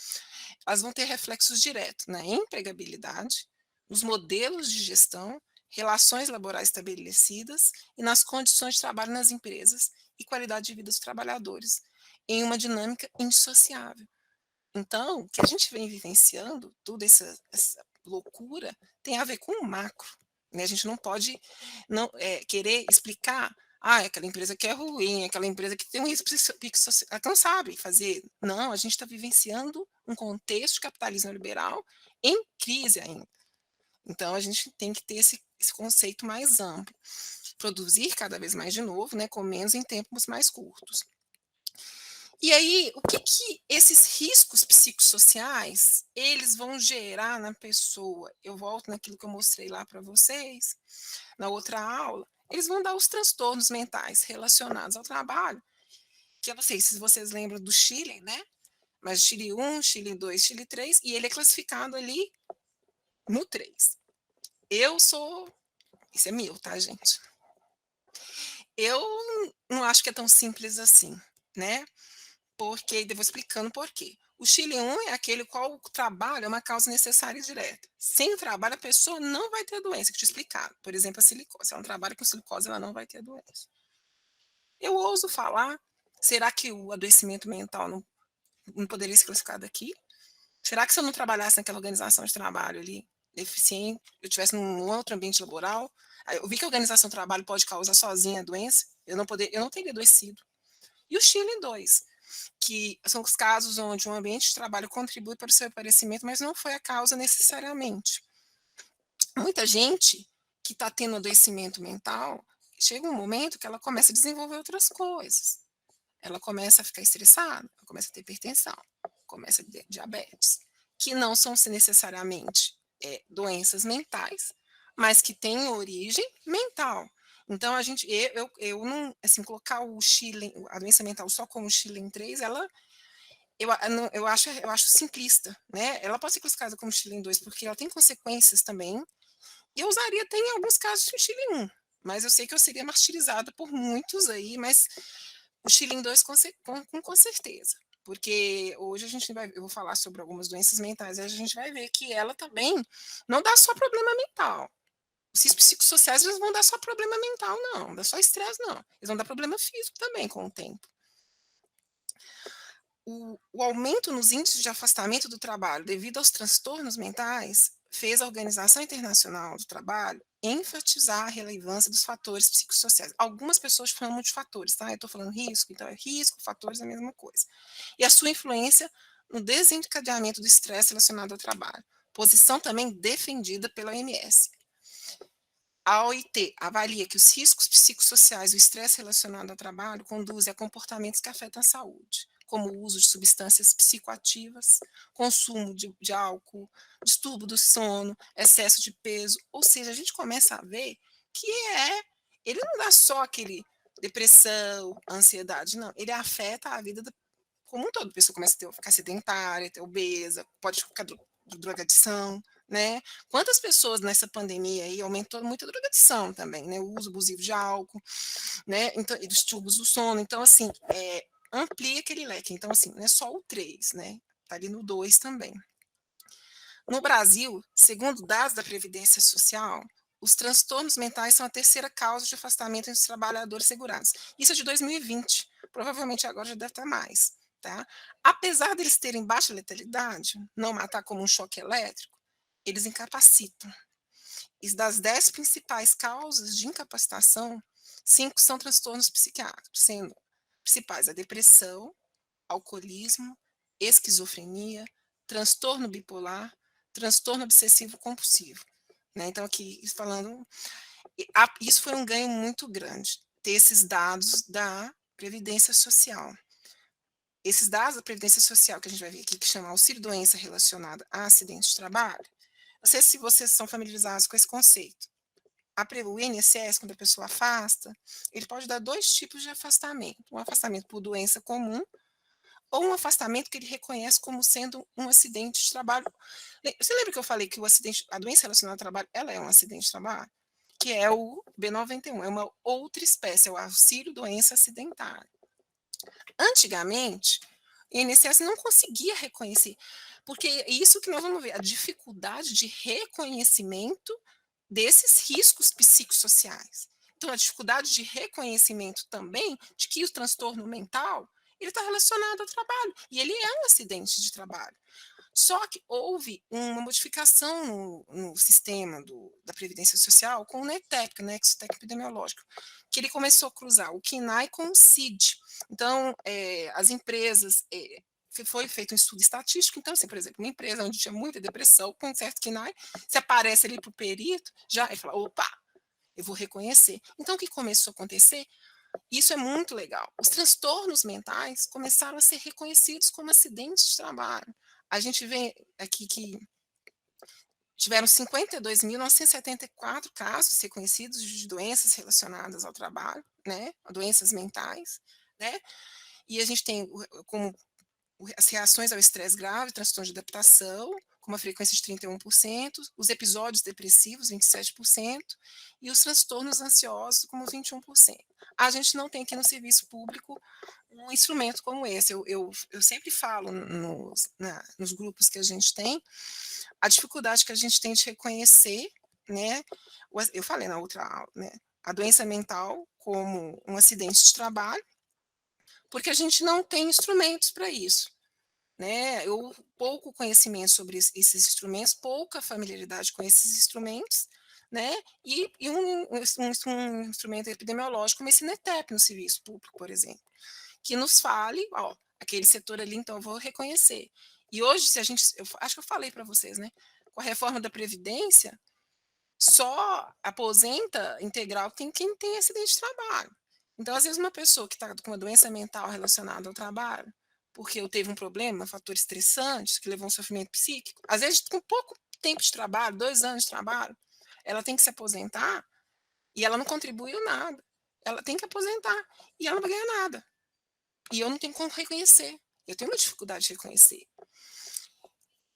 elas vão ter reflexos diretos na empregabilidade, nos modelos de gestão, relações laborais estabelecidas e nas condições de trabalho nas empresas e qualidade de vida dos trabalhadores, em uma dinâmica indissociável. Então, o que a gente vem vivenciando, toda essa loucura, tem a ver com o macro. Né? A gente não pode não, querer explicar, aquela empresa que é ruim, aquela empresa que tem um risco social, ela não sabe fazer. Não, a gente está vivenciando um contexto de capitalismo liberal em crise ainda. Então, a gente tem que ter esse conceito mais amplo. Produzir cada vez mais de novo, né, com menos em tempos mais curtos. E aí, o que esses riscos psicossociais, eles vão gerar na pessoa? Eu volto naquilo que eu mostrei lá para vocês, na outra aula, eles vão dar os transtornos mentais relacionados ao trabalho, que eu não sei se vocês lembram do Chile, né? Mas Chile 1, Chile 2, Chile 3, e ele é classificado ali no 3. Eu sou, isso é meu, tá, gente? Eu não acho que é tão simples assim, né? Porque, e vou explicando por quê. O Chile 1 é aquele qual o trabalho é uma causa necessária e direta. Sem o trabalho, a pessoa não vai ter doença, que eu te explicar. Por exemplo, a silicose. Se ela não trabalha com silicose, ela não vai ter doença. Eu ouso falar, será que o adoecimento mental não poderia ser classificado aqui? Será que se eu não trabalhasse naquela organização de trabalho ali, deficiente, eu estivesse num outro ambiente laboral, eu vi que a organização de trabalho pode causar sozinha a doença, eu não teria adoecido. E o Chile 2, que são os casos onde um ambiente de trabalho contribui para o seu aparecimento, mas não foi a causa necessariamente. Muita gente que está tendo adoecimento mental, chega um momento que ela começa a desenvolver outras coisas. Ela começa a ficar estressada, começa a ter hipertensão, começa a ter diabetes, que não são necessariamente doenças mentais, mas que têm origem mental. Então, eu não, assim, colocar a doença mental só como o Chile 3, eu acho simplista, né? Ela pode ser classificada como Chile 2, porque ela tem consequências também, e eu usaria até em alguns casos o Chile 1, mas eu sei que eu seria martirizada por muitos aí, mas o Chile 2 com certeza. Porque hoje eu vou falar sobre algumas doenças mentais, a gente vai ver que ela também não dá só problema mental. Os riscos psicossociais eles vão dar só problema mental, não dá só estresse, não. Eles vão dar problema físico também com o tempo. O aumento nos índices de afastamento do trabalho devido aos transtornos mentais fez a Organização Internacional do Trabalho enfatizar a relevância dos fatores psicossociais. Algumas pessoas falam de fatores, tá? Eu estou falando risco, então é risco, fatores é a mesma coisa. E a sua influência no desencadeamento do estresse relacionado ao trabalho. Posição também defendida pela OMS. A OIT avalia que os riscos psicossociais e o estresse relacionado ao trabalho conduzem a comportamentos que afetam a saúde, como o uso de substâncias psicoativas, consumo de álcool, distúrbio do sono, excesso de peso. Ou seja, a gente começa a ver que ele não dá só aquele depressão, ansiedade, não. Ele afeta a vida como um todo. A pessoa começa a ficar sedentária, ter obesa, pode ficar drogadição, né? Quantas pessoas nessa pandemia aí aumentou muito a drogadição também, né? O uso abusivo de álcool, né? Então, e dos tubos do sono. Então, assim, amplia aquele leque. Então, assim, não é só o 3, né? Tá ali no 2 também. No Brasil, segundo dados da Previdência Social, os transtornos mentais são a terceira causa de afastamento entre os trabalhadores segurados. Isso é de 2020. Provavelmente agora já deve estar mais. Tá? Apesar deles terem baixa letalidade, não matar como um choque elétrico, eles incapacitam. e das 10 principais causas de incapacitação, 5 são transtornos psiquiátricos, sendo principais a depressão, alcoolismo, esquizofrenia, transtorno bipolar, transtorno obsessivo compulsivo, né. Então aqui falando, isso foi um ganho muito grande, ter esses dados da previdência social. Esses dados da previdência social que a gente vai ver aqui, que chama auxílio-doença relacionada a acidente de trabalho, não sei se vocês são familiarizados com esse conceito. O INSS, quando a pessoa afasta, ele pode dar 2 tipos de afastamento, um afastamento por doença comum ou um afastamento que ele reconhece como sendo um acidente de trabalho. Você lembra que eu falei que a doença relacionada ao trabalho, ela é um acidente de trabalho? Que é o B91, é uma outra espécie, é o auxílio doença acidentária. Antigamente, o INSS não conseguia reconhecer, porque é isso que nós vamos ver, a dificuldade de reconhecimento desses riscos psicossociais. Então, a dificuldade de reconhecimento também de que o transtorno mental ele está relacionado ao trabalho, e ele é um acidente de trabalho. Só que houve uma modificação no sistema da Previdência Social com o NETEP, o Nexo Tecnoepidemiológico, que ele começou a cruzar o KNAI com o CID. Então, as empresas, foi feito um estudo estatístico, então, assim, por exemplo, uma empresa onde tinha muita depressão, com um certo KNAI, se aparece ali para o perito, já ele fala, opa, eu vou reconhecer. Então, o que começou a acontecer? Isso é muito legal. Os transtornos mentais começaram a ser reconhecidos como acidentes de trabalho. A gente vê aqui que tiveram 52.974 casos reconhecidos de doenças relacionadas ao trabalho, né, doenças mentais, né, e a gente tem como as reações ao estresse grave, transtorno de adaptação, com uma frequência de 31%, os episódios depressivos, 27%, e os transtornos ansiosos, como 21%. A gente não tem aqui no serviço público um instrumento como esse. Eu sempre falo nos grupos que a gente tem, a dificuldade que a gente tem de reconhecer, né? Eu falei na outra aula, né? A doença mental como um acidente de trabalho, porque a gente não tem instrumentos para isso, né? Pouco conhecimento sobre esses instrumentos, pouca familiaridade com esses instrumentos, né? E um instrumento epidemiológico como esse NETEP no serviço público, por exemplo, que nos fale, ó, aquele setor ali, então eu vou reconhecer. E hoje, se a gente, eu acho que eu falei para vocês, né? Com a reforma da Previdência, só aposenta integral quem tem acidente de trabalho. Então, às vezes, uma pessoa que está com uma doença mental relacionada ao trabalho, porque teve um problema, um fator estressante, que levou a um sofrimento psíquico, às vezes, com pouco tempo de trabalho, 2 anos de trabalho, ela tem que se aposentar e ela não contribuiu nada. Ela tem que aposentar e ela não vai ganhar nada. E eu não tenho como reconhecer. Eu tenho uma dificuldade de reconhecer.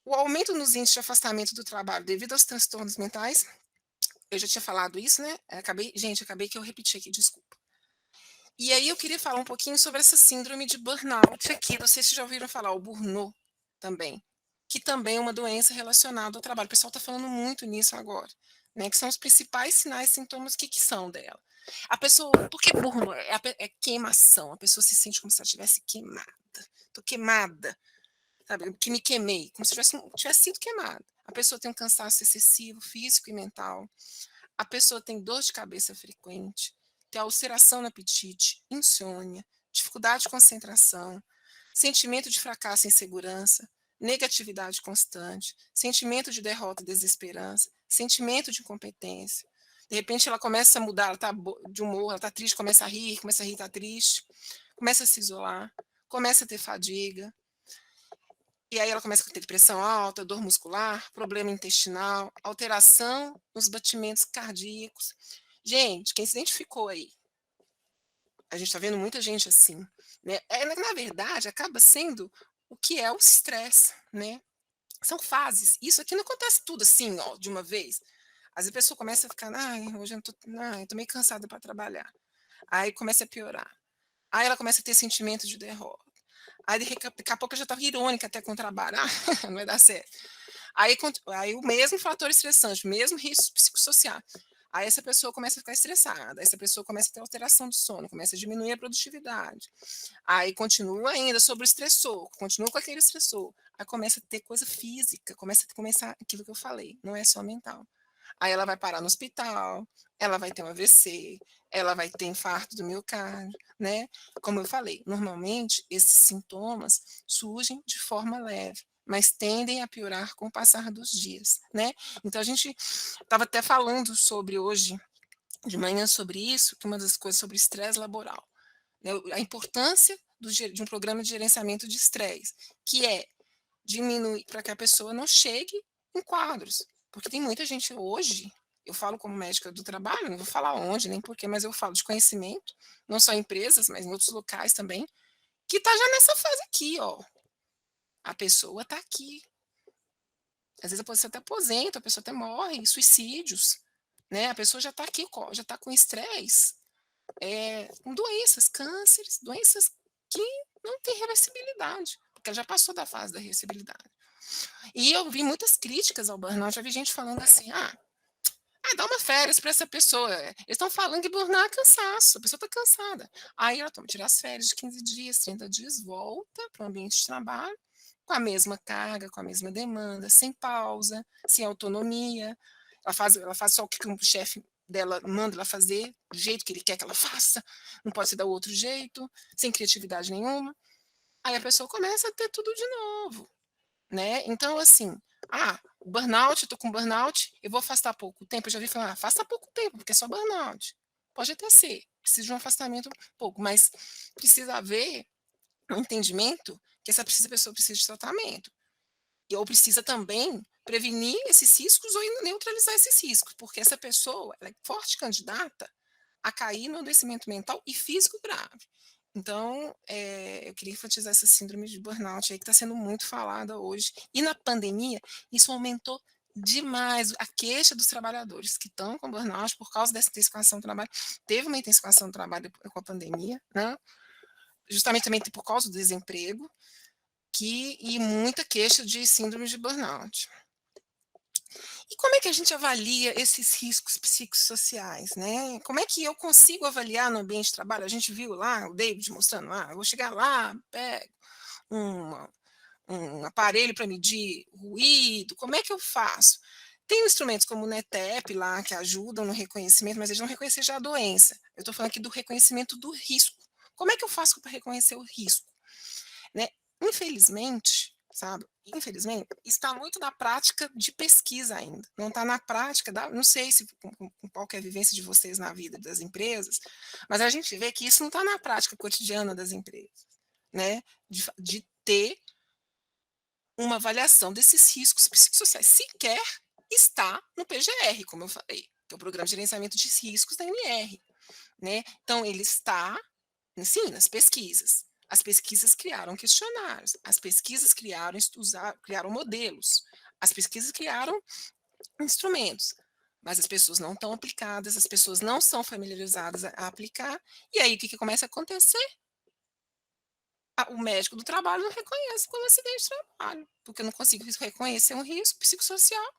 O aumento nos índices de afastamento do trabalho devido aos transtornos mentais, eu já tinha falado isso, né? Acabei que eu repeti aqui, desculpa. E aí eu queria falar um pouquinho sobre essa síndrome de burnout aqui. Não sei se já ouviram falar, o burnout também, que também é uma doença relacionada ao trabalho. O pessoal está falando muito nisso agora, né? Que são os principais sinais e sintomas que são dela. A pessoa, por que burnout? É queimação. A pessoa se sente como se ela estivesse queimada. Estou queimada, sabe? Que me queimei, como se tivesse sido queimada. A pessoa tem um cansaço excessivo, físico e mental. A pessoa tem dor de cabeça frequente, tem ulceração no apetite, insônia, dificuldade de concentração, sentimento de fracasso e insegurança, negatividade constante, sentimento de derrota e desesperança, sentimento de incompetência. De repente ela começa a mudar, ela está de humor, ela está triste, começa a rir, está triste, começa a se isolar, começa a ter fadiga, e aí ela começa a ter pressão alta, dor muscular, problema intestinal, alteração nos batimentos cardíacos. Gente, quem se identificou aí? A gente está vendo muita gente assim, né? Na verdade, acaba sendo o que é o estresse, né? São fases. Isso aqui não acontece tudo assim, ó, de uma vez. Às vezes a pessoa começa a ficar, ai, hoje eu tô meio cansada para trabalhar. Aí começa a piorar. Aí ela começa a ter sentimento de derrota. Aí daqui a pouco eu já estava irônica até com o trabalho. Ah, não vai dar certo. Aí o mesmo fator estressante, o mesmo risco psicossocial. Aí essa pessoa começa a ficar estressada, essa pessoa começa a ter alteração do sono, começa a diminuir a produtividade. Aí continua ainda sobre o estressor, continua com aquele estressor. Aí começa a ter coisa física, começa aquilo que eu falei, não é só mental. Aí ela vai parar no hospital, ela vai ter um AVC, ela vai ter infarto do miocárdio, né. Como eu falei, normalmente esses sintomas surgem de forma leve, mas tendem a piorar com o passar dos dias, né. Então a gente estava até falando sobre hoje de manhã sobre isso, que uma das coisas sobre estresse laboral, né, a importância de um programa de gerenciamento de estresse, que é diminuir para que a pessoa não chegue em quadros, porque tem muita gente hoje, eu falo como médica do trabalho, não vou falar onde nem porquê, mas eu falo de conhecimento, não só em empresas, mas em outros locais também, que está já nessa fase aqui, ó. A pessoa está aqui. Às vezes a pessoa até aposenta, a pessoa até morre, suicídios, né? A pessoa já está aqui, já está com estresse, com doenças, cânceres, doenças que não têm reversibilidade, porque ela já passou da fase da reversibilidade. E eu vi muitas críticas ao burnout, já vi gente falando assim: dá uma férias para essa pessoa. Eles estão falando que burnout é cansaço, a pessoa está cansada. Aí ela toma, tira as férias de 15 dias, 30 dias, volta para o ambiente de trabalho, com a mesma carga, com a mesma demanda, sem pausa, sem autonomia. Ela faz só o que o chefe dela manda ela fazer, do jeito que ele quer que ela faça, não pode ser da outro jeito, sem criatividade nenhuma. Aí a pessoa começa a ter tudo de novo, né? Então, assim, o burnout, eu tô com burnout, eu vou afastar pouco tempo. Eu já vi falar, afasta pouco tempo, porque é só burnout. Pode até ser, precisa de um afastamento pouco, mas precisa haver um entendimento que essa pessoa precisa de tratamento. Ou precisa também prevenir esses riscos ou neutralizar esses riscos, porque essa pessoa ela é forte candidata a cair no adoecimento mental e físico grave. Então, eu queria enfatizar essa síndrome de burnout aí que está sendo muito falada hoje. E na pandemia, isso aumentou demais a queixa dos trabalhadores que estão com burnout por causa dessa intensificação do trabalho. Teve uma intensificação do trabalho com a pandemia, né? Justamente também por causa do desemprego, e muita queixa de síndrome de burnout. E como é que a gente avalia esses riscos psicossociais, né? Como é que eu consigo avaliar no ambiente de trabalho? A gente viu lá o David mostrando, eu vou chegar lá, pego uma- um aparelho para medir ruído, como é que eu faço? Tem instrumentos como o NETEP lá que ajudam no reconhecimento, mas eles vão reconhecer já a doença. Eu estou falando aqui do reconhecimento do risco. Como é que eu faço para reconhecer o risco? Né? Infelizmente, sabe? Infelizmente, está muito na prática de pesquisa ainda. Não está na prática, não sei se com qual é a vivência de vocês na vida das empresas, mas a gente vê que isso não está na prática cotidiana das empresas, né? De ter uma avaliação desses riscos psicossociais. Sequer está no PGR, como eu falei, que é o Programa de Gerenciamento de Riscos da MR. Né? Então, ele está, sim, nas pesquisas. As pesquisas criaram questionários, as pesquisas criaram modelos, as pesquisas criaram instrumentos, mas as pessoas não estão aplicadas, as pessoas não são familiarizadas a aplicar, e aí o que começa a acontecer? O médico do trabalho não reconhece como acidente de trabalho, porque eu não consigo reconhecer um risco psicossocial.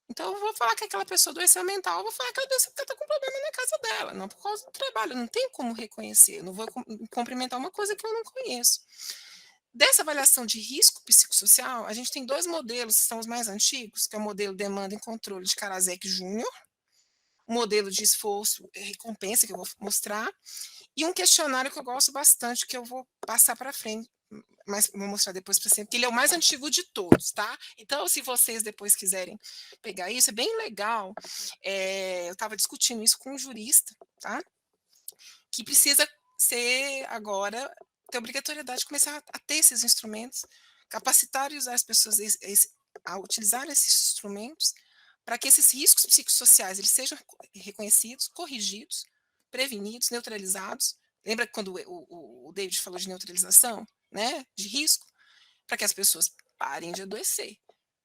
Então, eu vou falar que aquela pessoa doença mental, eu vou falar que ela doença está com problema na casa dela, não por causa do trabalho. Não tem como reconhecer, não vou cumprimentar uma coisa que eu não conheço. Dessa avaliação de risco psicossocial, a gente tem dois modelos que são os mais antigos, que é o modelo demanda e controle de Karasek Júnior, o modelo de esforço e recompensa, que eu vou mostrar, e um questionário que eu gosto bastante, que eu vou passar para frente, mas vou mostrar depois para você, porque ele é o mais antigo de todos, tá? Então, se vocês depois quiserem pegar isso, é bem legal. Eu estava discutindo isso com um jurista, tá? Que precisa ser agora, ter obrigatoriedade de começar a ter esses instrumentos, capacitar e usar as pessoas a utilizar esses instrumentos para que esses riscos psicossociais eles sejam reconhecidos, corrigidos, prevenidos, neutralizados. Lembra quando o David falou de neutralização, né, de risco? Para que as pessoas parem de adoecer,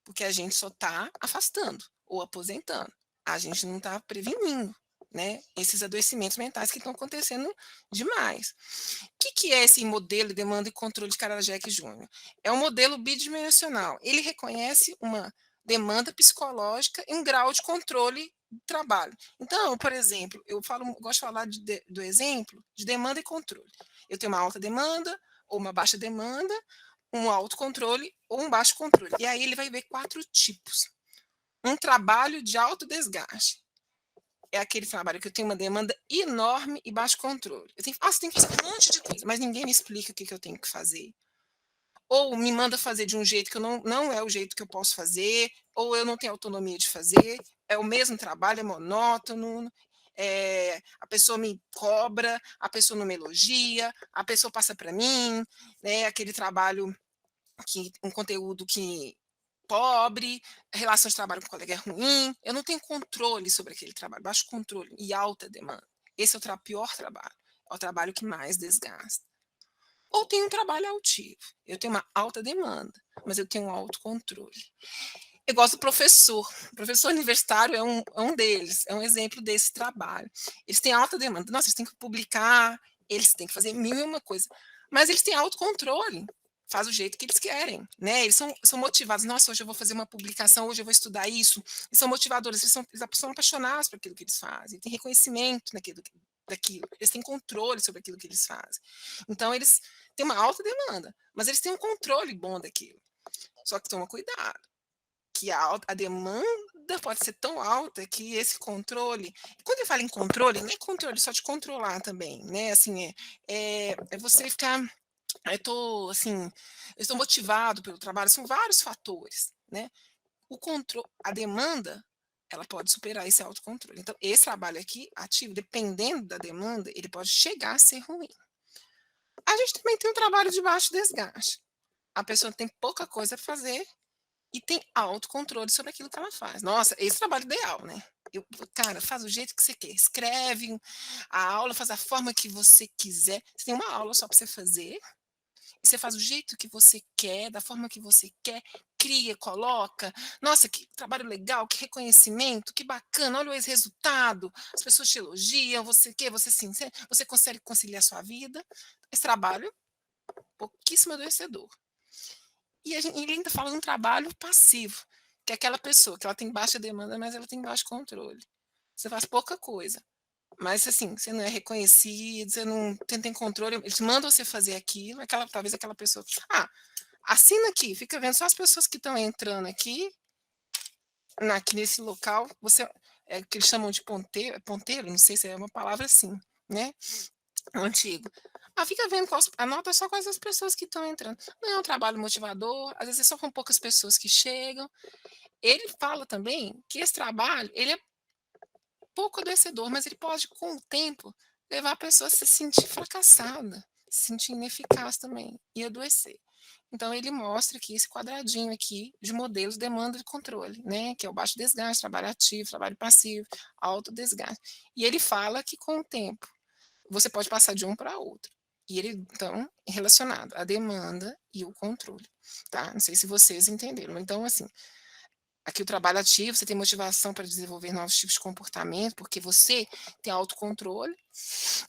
porque a gente só está afastando ou aposentando, a gente não está prevenindo, né, esses adoecimentos mentais que estão acontecendo demais. O que é esse modelo de demanda e controle de Karasek Júnior? É um modelo bidimensional. Ele reconhece uma demanda psicológica e um grau de controle do trabalho. Então, por exemplo, gosto de falar do exemplo de demanda e controle. Eu tenho uma alta demanda ou uma baixa demanda, um alto controle ou um baixo controle. E aí ele vai ver 4 tipos. Um trabalho de alto desgaste é aquele trabalho que eu tenho uma demanda enorme e baixo controle. Eu tenho, você tem que fazer um monte de coisa, mas ninguém me explica o que, que eu tenho que fazer. Ou me manda fazer de um jeito que eu não é o jeito que eu posso fazer, ou eu não tenho autonomia de fazer, é o mesmo trabalho, é monótono, a pessoa me cobra, a pessoa não me elogia, a pessoa passa para mim, né, aquele trabalho que um conteúdo que pobre, a relação de trabalho com o colega é ruim, eu não tenho controle sobre aquele trabalho, baixo controle e alta demanda. Esse é o pior trabalho, é o trabalho que mais desgasta. Ou tem um trabalho altivo, eu tenho uma alta demanda, mas eu tenho um alto controle. Eu gosto do professor, o professor universitário é um deles, é um exemplo desse trabalho. Eles têm alta demanda, nossa, eles têm que publicar, eles têm que fazer mil e uma coisa, mas eles têm autocontrole, faz o jeito que eles querem, né? Eles são motivados, nossa, hoje eu vou fazer uma publicação, hoje eu vou estudar isso, eles são motivadores, eles são apaixonados por aquilo que eles fazem, têm reconhecimento daquilo, eles têm controle sobre aquilo que eles fazem. Então, eles têm uma alta demanda, mas eles têm um controle bom daquilo. Só que toma cuidado, que a demanda pode ser tão alta que esse controle, quando eu falo em controle, não é controle só de controlar também, né? Assim, é você ficar, assim, eu estou motivado pelo trabalho, são vários fatores, né? A demanda, ela pode superar esse autocontrole. Então, esse trabalho aqui, ativo, dependendo da demanda, ele pode chegar a ser ruim. A gente também tem um trabalho de baixo desgaste. A pessoa tem pouca coisa a fazer e tem autocontrole sobre aquilo que ela faz. Nossa, esse trabalho ideal, né? Cara, faz do jeito que você quer. Escreve a aula, faz da forma que você quiser. Você tem uma aula só para você fazer. E você faz do jeito que você quer, da forma que você quer. Cria, coloca. Nossa, que trabalho legal, que reconhecimento, que bacana. Olha esse resultado. As pessoas te elogiam, você quer, você sim, você consegue conciliar a sua vida. Esse trabalho, pouquíssimo adoecedor. E ele ainda fala de um trabalho passivo, que é aquela pessoa que ela tem baixa demanda, mas ela tem baixo controle. Você faz pouca coisa, mas assim, você não é reconhecido, você não tem controle, eles mandam você fazer aquilo, talvez aquela pessoa, assina aqui, fica vendo só as pessoas que estão entrando aqui nesse local, você, que eles chamam de ponteiro, não sei se é uma palavra assim, né? Antigo. Fica vendo anota só quais as pessoas que estão entrando. Não é um trabalho motivador, às vezes é só com poucas pessoas que chegam. Ele fala também que esse trabalho, ele é pouco adoecedor, mas ele pode, com o tempo, levar a pessoa a se sentir fracassada, se sentir ineficaz também e adoecer. Então ele mostra aqui esse quadradinho aqui de modelos de demanda e controle, né? Que é o baixo desgaste, trabalho ativo, trabalho passivo, alto desgaste. E ele fala que com o tempo você pode passar de um para outro. E ele, então, é relacionado à demanda e o controle, tá? Não sei se vocês entenderam. Então, assim, aqui o trabalho ativo, você tem motivação para desenvolver novos tipos de comportamento, porque você tem autocontrole.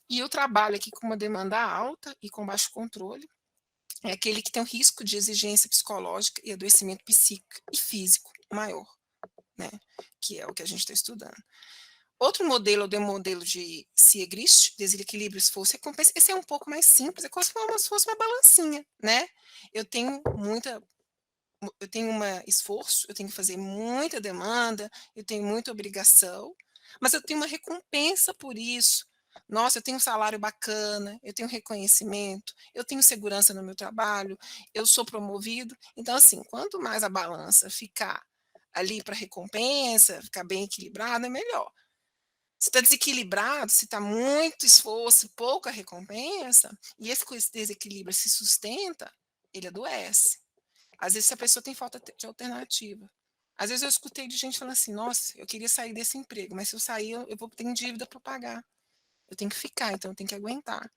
E o trabalho aqui com uma demanda alta e com baixo controle é aquele que tem um risco de exigência psicológica e adoecimento psíquico e físico maior, né? Que é o que a gente está estudando. Outro modelo é o modelo de Siegrist, desequilíbrio, esforço e recompensa. Esse é um pouco mais simples, é como se fosse uma balancinha, né? Eu tenho esforço, eu tenho que fazer muita demanda, eu tenho muita obrigação, mas eu tenho uma recompensa por isso. Nossa, eu tenho um salário bacana, eu tenho reconhecimento, eu tenho segurança no meu trabalho, eu sou promovido. Então, assim, quanto mais a balança ficar ali para recompensa, ficar bem equilibrada, é melhor. Se está desequilibrado, se está muito esforço, pouca recompensa, e esse desequilíbrio se sustenta, ele adoece. Às vezes a pessoa tem falta de alternativa. Às vezes eu escutei de gente falando assim, nossa, eu queria sair desse emprego, mas se eu sair, eu vou ter dívida para pagar. Eu tenho que ficar, então eu tenho que aguentar.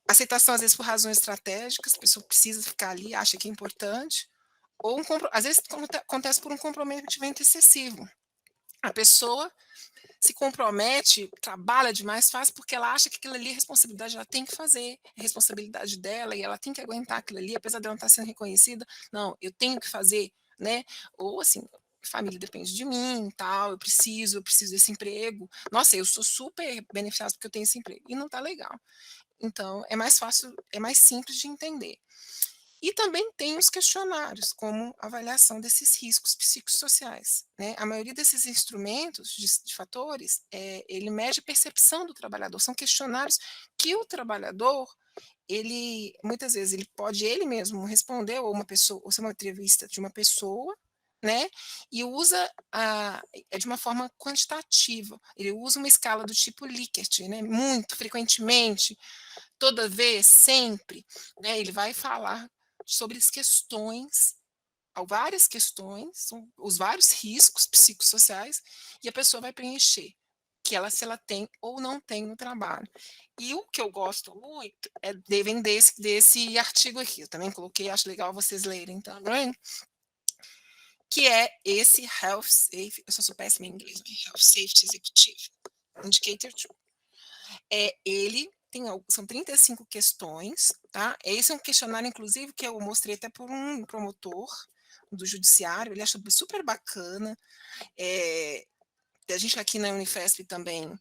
Aceitação, às vezes, por razões estratégicas, a pessoa precisa ficar ali, acha que é importante, ou às vezes acontece por um comprometimento excessivo. A pessoa se compromete, trabalha demais, faz porque ela acha que aquilo ali é responsabilidade, ela tem que fazer, é responsabilidade dela e ela tem que aguentar aquilo ali, apesar de ela não estar sendo reconhecida, não, eu tenho que fazer, né? Ou assim, família depende de mim, tal, eu preciso desse emprego. Nossa, eu sou super beneficiada porque eu tenho esse emprego e não tá legal. Então, é mais fácil, é mais simples de entender. E também tem os questionários, como avaliação desses riscos psicossociais, né. A maioria desses instrumentos de fatores, ele mede a percepção do trabalhador, são questionários que o trabalhador, ele muitas vezes ele pode ele mesmo responder ou uma pessoa ou ser uma entrevista de uma pessoa, né, e usa é de uma forma quantitativa, ele usa uma escala do tipo Likert, né, muito frequentemente, toda vez, sempre, né, ele vai falar sobre as questões, há várias questões, são os vários riscos psicossociais, e a pessoa vai preencher, que ela se ela tem ou não tem no trabalho. E o que eu gosto muito é vem desse artigo aqui, eu também coloquei, acho legal vocês lerem também, que é esse Health Safe eu sou péssima em inglês, né, Health Safety Executive Indicator 2. Ele tem são 35 questões, tá? Esse é um questionário, inclusive, que eu mostrei até por um promotor do judiciário, ele achou super bacana. Eh, a gente aqui na Unifesp também,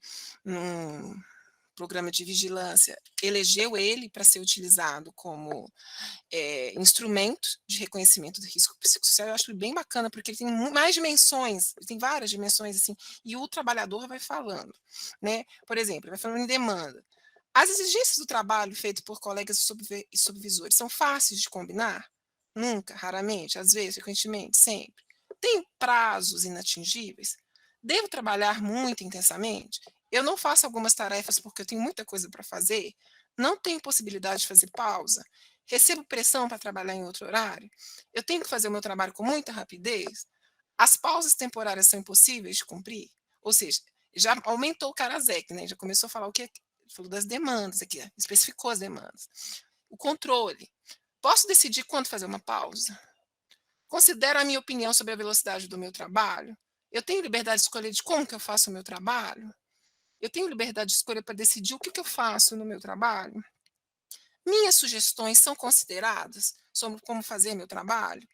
num programa de vigilância, elegeu ele para ser utilizado como instrumento de reconhecimento do risco psicossocial. Eu acho bem bacana, porque ele tem mais dimensões, ele tem várias dimensões, assim, e o trabalhador vai falando, né? Por exemplo, vai falando em demanda. As exigências do trabalho feito por colegas e subvisores são fáceis de combinar? Nunca, raramente, às vezes, frequentemente, sempre. Tem prazos inatingíveis? Devo trabalhar muito intensamente? Eu não faço algumas tarefas porque eu tenho muita coisa para fazer? Não tenho possibilidade de fazer pausa? Recebo pressão para trabalhar em outro horário? Eu tenho que fazer o meu trabalho com muita rapidez? As pausas temporárias são impossíveis de cumprir? Ou seja, já aumentou o Karasek, né? Já começou a falar o que falou das demandas aqui, especificou as demandas. O controle. Posso decidir quando fazer uma pausa? Considero a minha opinião sobre a velocidade do meu trabalho? Eu tenho liberdade de escolher de como que eu faço o meu trabalho? Eu tenho liberdade de escolha para decidir o que, que eu faço no meu trabalho? Minhas sugestões são consideradas sobre como fazer meu trabalho?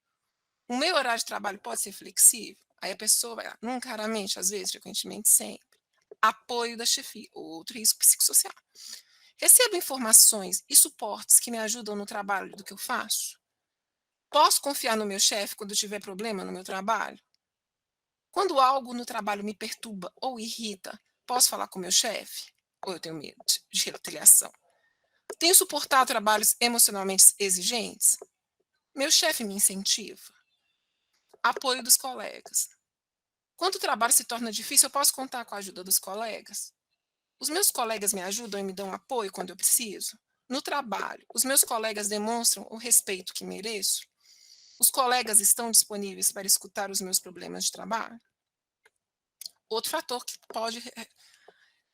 O meu horário de trabalho pode ser flexível? Aí a pessoa vai lá, nunca, raramente, às vezes, frequentemente, sempre. Apoio da chefia, outro risco psicossocial. Recebo informações e suportes que me ajudam no trabalho do que eu faço? Posso confiar no meu chefe quando tiver problema no meu trabalho? Quando algo no trabalho me perturba ou irrita, posso falar com o meu chefe? Ou eu tenho medo de retaliação? Tenho suportado trabalhos emocionalmente exigentes? Meu chefe me incentiva? Apoio dos colegas. Quando o trabalho se torna difícil, eu posso contar com a ajuda dos colegas? Os meus colegas me ajudam e me dão apoio quando eu preciso? No trabalho, os meus colegas demonstram o respeito que mereço? Os colegas estão disponíveis para escutar os meus problemas de trabalho? Outro fator que pode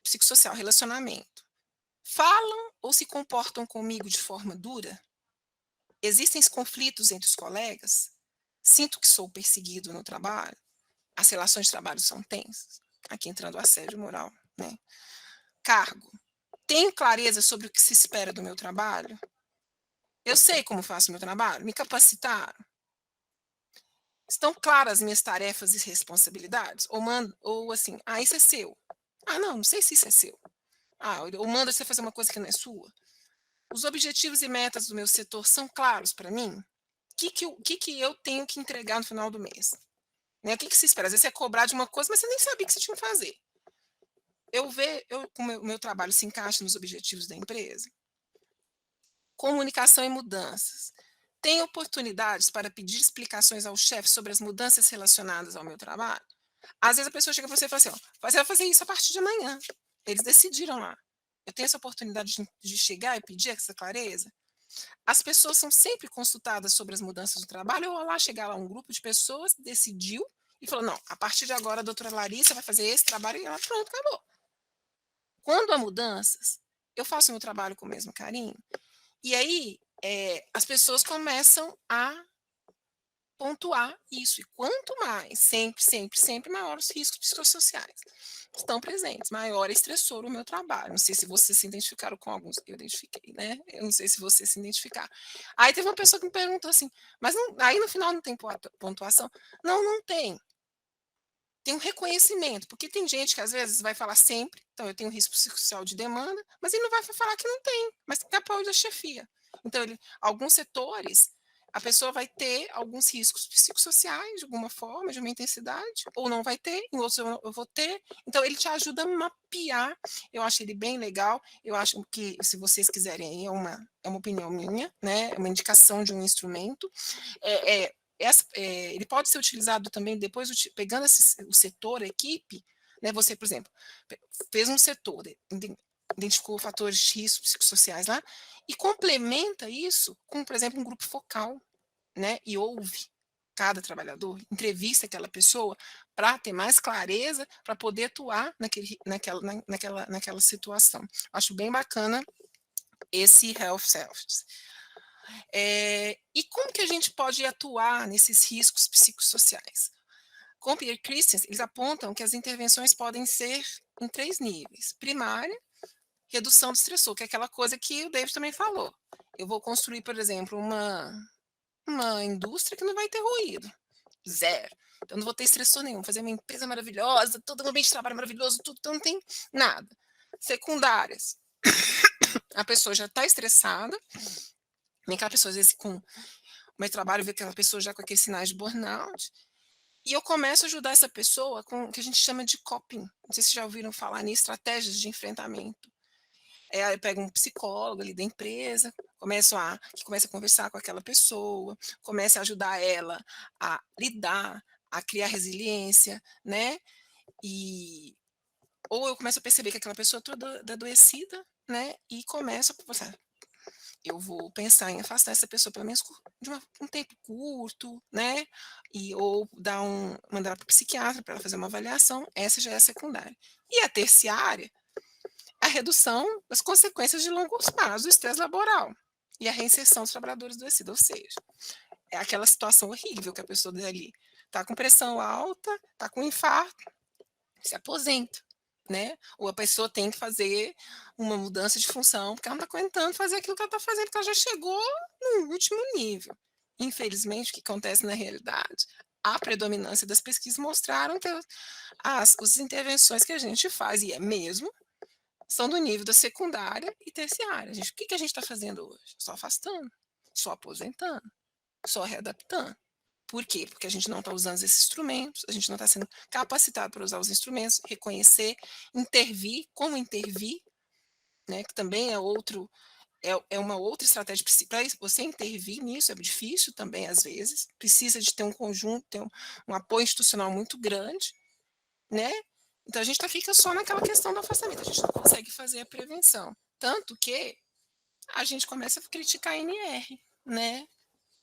psicossocial, relacionamento. Falam ou se comportam comigo de forma dura? Existem conflitos entre os colegas? Sinto que sou perseguido no trabalho? As relações de trabalho são tensas? Aqui entrando o assédio moral, né? Cargo. Tenho clareza sobre o que se espera do meu trabalho? Eu sei como faço o meu trabalho? Me capacitaram? Estão claras as minhas tarefas e responsabilidades? Ou assim, isso é seu. Não, não sei se isso é seu. Ou manda você fazer uma coisa que não é sua. Os objetivos e metas do meu setor são claros para mim? O que eu tenho que entregar no final do mês? Né? O que se espera? Às vezes você é cobrar de uma coisa, mas você nem sabia que você tinha que fazer. Como o meu trabalho se encaixa nos objetivos da empresa. Comunicação e mudanças. Tem oportunidades para pedir explicações ao chefe sobre as mudanças relacionadas ao meu trabalho? Às vezes a pessoa chega para você e fala assim: ó, você vai fazer isso a partir de amanhã. Eles decidiram lá. Eu tenho essa oportunidade de chegar e pedir essa clareza? As pessoas são sempre consultadas sobre as mudanças do trabalho, ou lá chegar lá um grupo de pessoas, decidiu e falou: não, a partir de agora a doutora Larissa vai fazer esse trabalho e ela, pronto, acabou. Quando há mudanças, eu faço meu trabalho com o mesmo carinho. E aí, as pessoas começam a pontuar isso. E quanto mais, sempre, sempre, sempre maior os riscos psicossociais estão presentes, maior é estressor o meu trabalho. Não sei se vocês se identificaram com alguns, eu identifiquei, né? Eu não sei se vocês se identificaram. Aí teve uma pessoa que me perguntou assim, mas aí no final não tem pontuação? Não, não tem. Tem um reconhecimento, porque tem gente que às vezes vai falar sempre, então eu tenho risco psicossocial de demanda, mas ele não vai falar que não tem, mas tem apoio da chefia. Então, alguns setores a pessoa vai ter alguns riscos psicossociais, de alguma forma, de uma intensidade, ou não vai ter, em outros eu vou ter. Então, ele te ajuda a mapear. Eu acho ele bem legal. Eu acho que, se vocês quiserem, é uma opinião minha, né? É uma indicação de um instrumento. Ele pode ser utilizado também depois, pegando o setor, a equipe, né? Você, por exemplo, fez um setor, identificou fatores de risco psicossociais lá, e complementa isso com, por exemplo, um grupo focal, né? E ouve cada trabalhador, entrevista aquela pessoa para ter mais clareza, para poder atuar naquela situação. Acho bem bacana esse Health Self. E como que a gente pode atuar nesses riscos psicossociais? Com Peter Christian, eles apontam que as intervenções podem ser em 3 níveis. Primária, redução do estressor, que é aquela coisa que o David também falou. Eu vou construir, por exemplo, uma indústria que não vai ter ruído. Zero. Então, não vou ter estressor nenhum. Fazer uma empresa maravilhosa, todo um ambiente de trabalho maravilhoso, tudo, então não tem nada. Secundárias. A pessoa já está estressada. Nem aquela pessoa, às vezes, com o meu trabalho, vê aquela pessoa já com aqueles sinais de burnout. E eu começo a ajudar essa pessoa com o que a gente chama de coping. Não sei se já ouviram falar em estratégias de enfrentamento. Aí eu pego um psicólogo ali da empresa, começa a conversar com aquela pessoa, começa a ajudar ela a lidar, a criar resiliência, né? Ou eu começo a perceber que aquela pessoa toda adoecida, né? E começo a conversar. Eu vou pensar em afastar essa pessoa pelo menos de um tempo curto, né? Ou mandar para o psiquiatra para ela fazer uma avaliação. Essa já é a secundária. E a terciária, a redução das consequências de longo prazo do estresse laboral e a reinserção dos trabalhadores adoecidos. Ou seja, é aquela situação horrível que a pessoa ali está com pressão alta, está com infarto, se aposenta. Né? Ou a pessoa tem que fazer uma mudança de função, porque ela não está aguentando fazer aquilo que ela está fazendo, porque ela já chegou no último nível. Infelizmente, o que acontece na realidade? A predominância das pesquisas mostraram que as intervenções que a gente faz, e é mesmo, são do nível da secundária e terciária. O que a gente está fazendo hoje? Só afastando, só aposentando, só readaptando. Por quê? Porque a gente não está usando esses instrumentos, a gente não está sendo capacitado para usar os instrumentos, reconhecer, intervir, como intervir, né? Que também é uma outra estratégia. Para você intervir nisso é difícil também, às vezes, precisa de ter um conjunto, ter um apoio institucional muito grande, né? Então a gente fica só naquela questão do afastamento, a gente não consegue fazer a prevenção. Tanto que a gente começa a criticar a NR, né?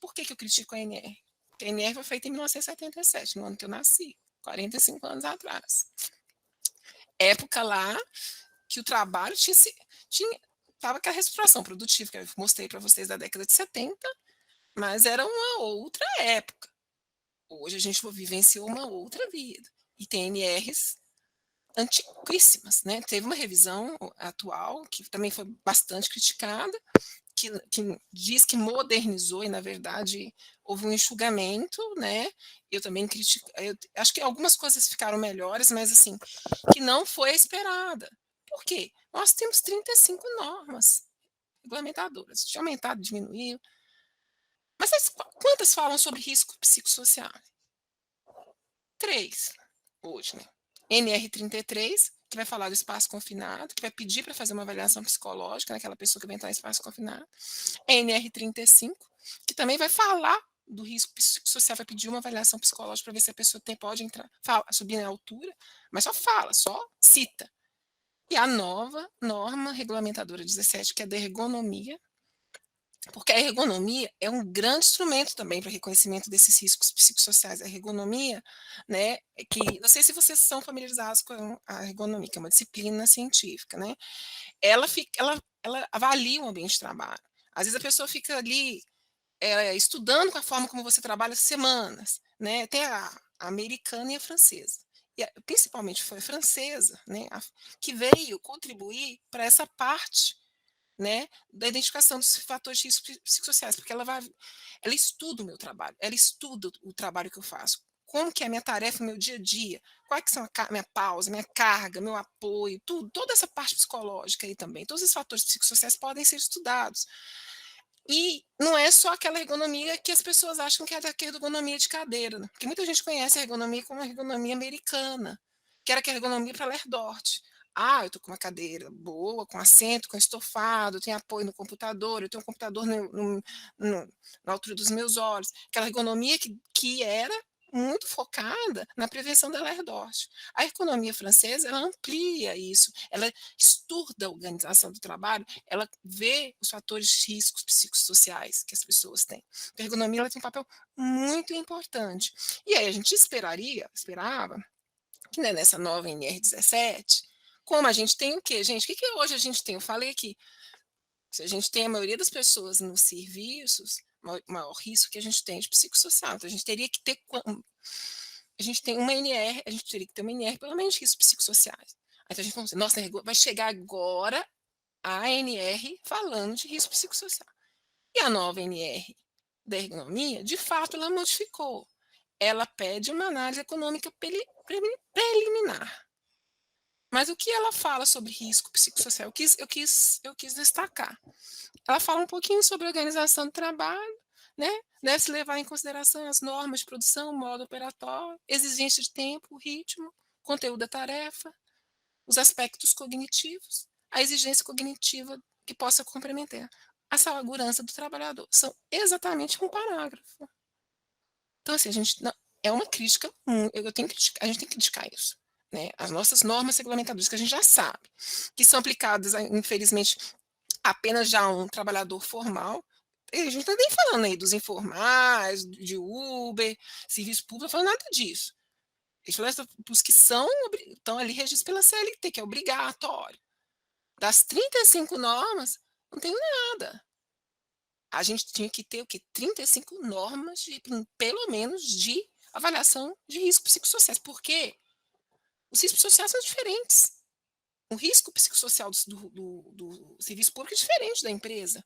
Por que eu critico a NR? Porque a NR foi feita em 1977, no ano que eu nasci, 45 anos atrás. Época lá que o trabalho estava com a reestruturação produtiva, que eu mostrei para vocês da década de 70, mas era uma outra época. Hoje a gente vivenciou uma outra vida. E tem NRs antiquíssimas, né? Teve uma revisão atual, que também foi bastante criticada, que diz que modernizou e, na verdade, houve um enxugamento, né? Eu também critico, acho que algumas coisas ficaram melhores, mas assim, que não foi a esperada. Por quê? Nós temos 35 normas regulamentadoras. Tinha aumentado, diminuiu. Mas quantas falam sobre risco psicossocial? 3 hoje, né? NR33, que vai falar do espaço confinado, que vai pedir para fazer uma avaliação psicológica naquela pessoa que vai entrar em espaço confinado. NR35, que também vai falar do risco psicossocial, vai pedir uma avaliação psicológica para ver se a pessoa pode entrar, subir na altura, mas só fala, só cita. E a nova norma regulamentadora 17, que é da ergonomia, porque a ergonomia é um grande instrumento também para reconhecimento desses riscos psicossociais. A ergonomia, né, que não sei se vocês são familiarizados com a ergonomia, que é uma disciplina científica, né? Ela avalia o ambiente de trabalho. Às vezes a pessoa fica ali estudando com a forma como você trabalha semanas, né? Tem a americana e a francesa. Principalmente foi a francesa, né, que veio contribuir para essa parte, né, da identificação dos fatores de risco psicossociais, porque ela estuda o meu trabalho, ela estuda o trabalho que eu faço, como que é a minha tarefa, o meu dia a dia, quais que são a minha pausa, minha carga, meu apoio, tudo, toda essa parte psicológica aí também, todos os fatores psicossociais podem ser estudados. E não é só aquela ergonomia que as pessoas acham que é aquela ergonomia de cadeira, né, porque muita gente conhece a ergonomia como a ergonomia americana, que era aquela ergonomia para ler Dort. "Ah, eu tô com uma cadeira boa, com assento, com estofado, tem apoio no computador, eu tenho um computador no na altura dos meus olhos", aquela ergonomia que era muito focada na prevenção da lerdose. A ergonomia francesa, ela amplia isso, ela estuda a organização do trabalho, ela vê os fatores de riscos psicossociais que as pessoas têm. A ergonomia, ela tem um papel muito importante. E aí a gente esperava que, né, nessa nova NR17, como a gente tem o quê, gente? O que que hoje a gente tem? Eu falei aqui, se a gente tem a maioria das pessoas nos serviços, maior risco que a gente tem de psicossocial. Então a gente teria que ter a gente tem uma NR, a gente teria que ter uma NR pelo menos de riscos psicossociais. Aí então a gente falou assim, nossa, vai chegar agora a ANR falando de risco psicossocial. E a nova ANR da ergonomia, de fato, ela modificou. Ela pede uma análise econômica preliminar. Mas o que ela fala sobre risco psicossocial? Eu quis destacar. Ela fala um pouquinho sobre organização do trabalho, né? Deve-se levar em consideração as normas de produção, modo operatório, exigência de tempo, ritmo, conteúdo da tarefa, os aspectos cognitivos, a exigência cognitiva que possa comprometer a segurança do trabalhador. São exatamente um parágrafo. Então, assim, a gente não, é uma crítica, eu tenho que criticar, a gente tem que criticar isso. Né? As nossas normas regulamentadoras, que a gente já sabe, que são aplicadas, infelizmente, apenas já a um trabalhador formal. E a gente não está nem falando aí dos informais, de Uber, serviço público, não falando nada disso. A gente fala dos que estão ali regidos pela CLT, que é obrigatório. Das 35 normas, não tem nada. A gente tinha que ter o quê? 35 normas, pelo menos, de avaliação de riscos psicossociais. Por quê? Os riscos sociais são diferentes. O risco psicossocial do serviço público é diferente da empresa.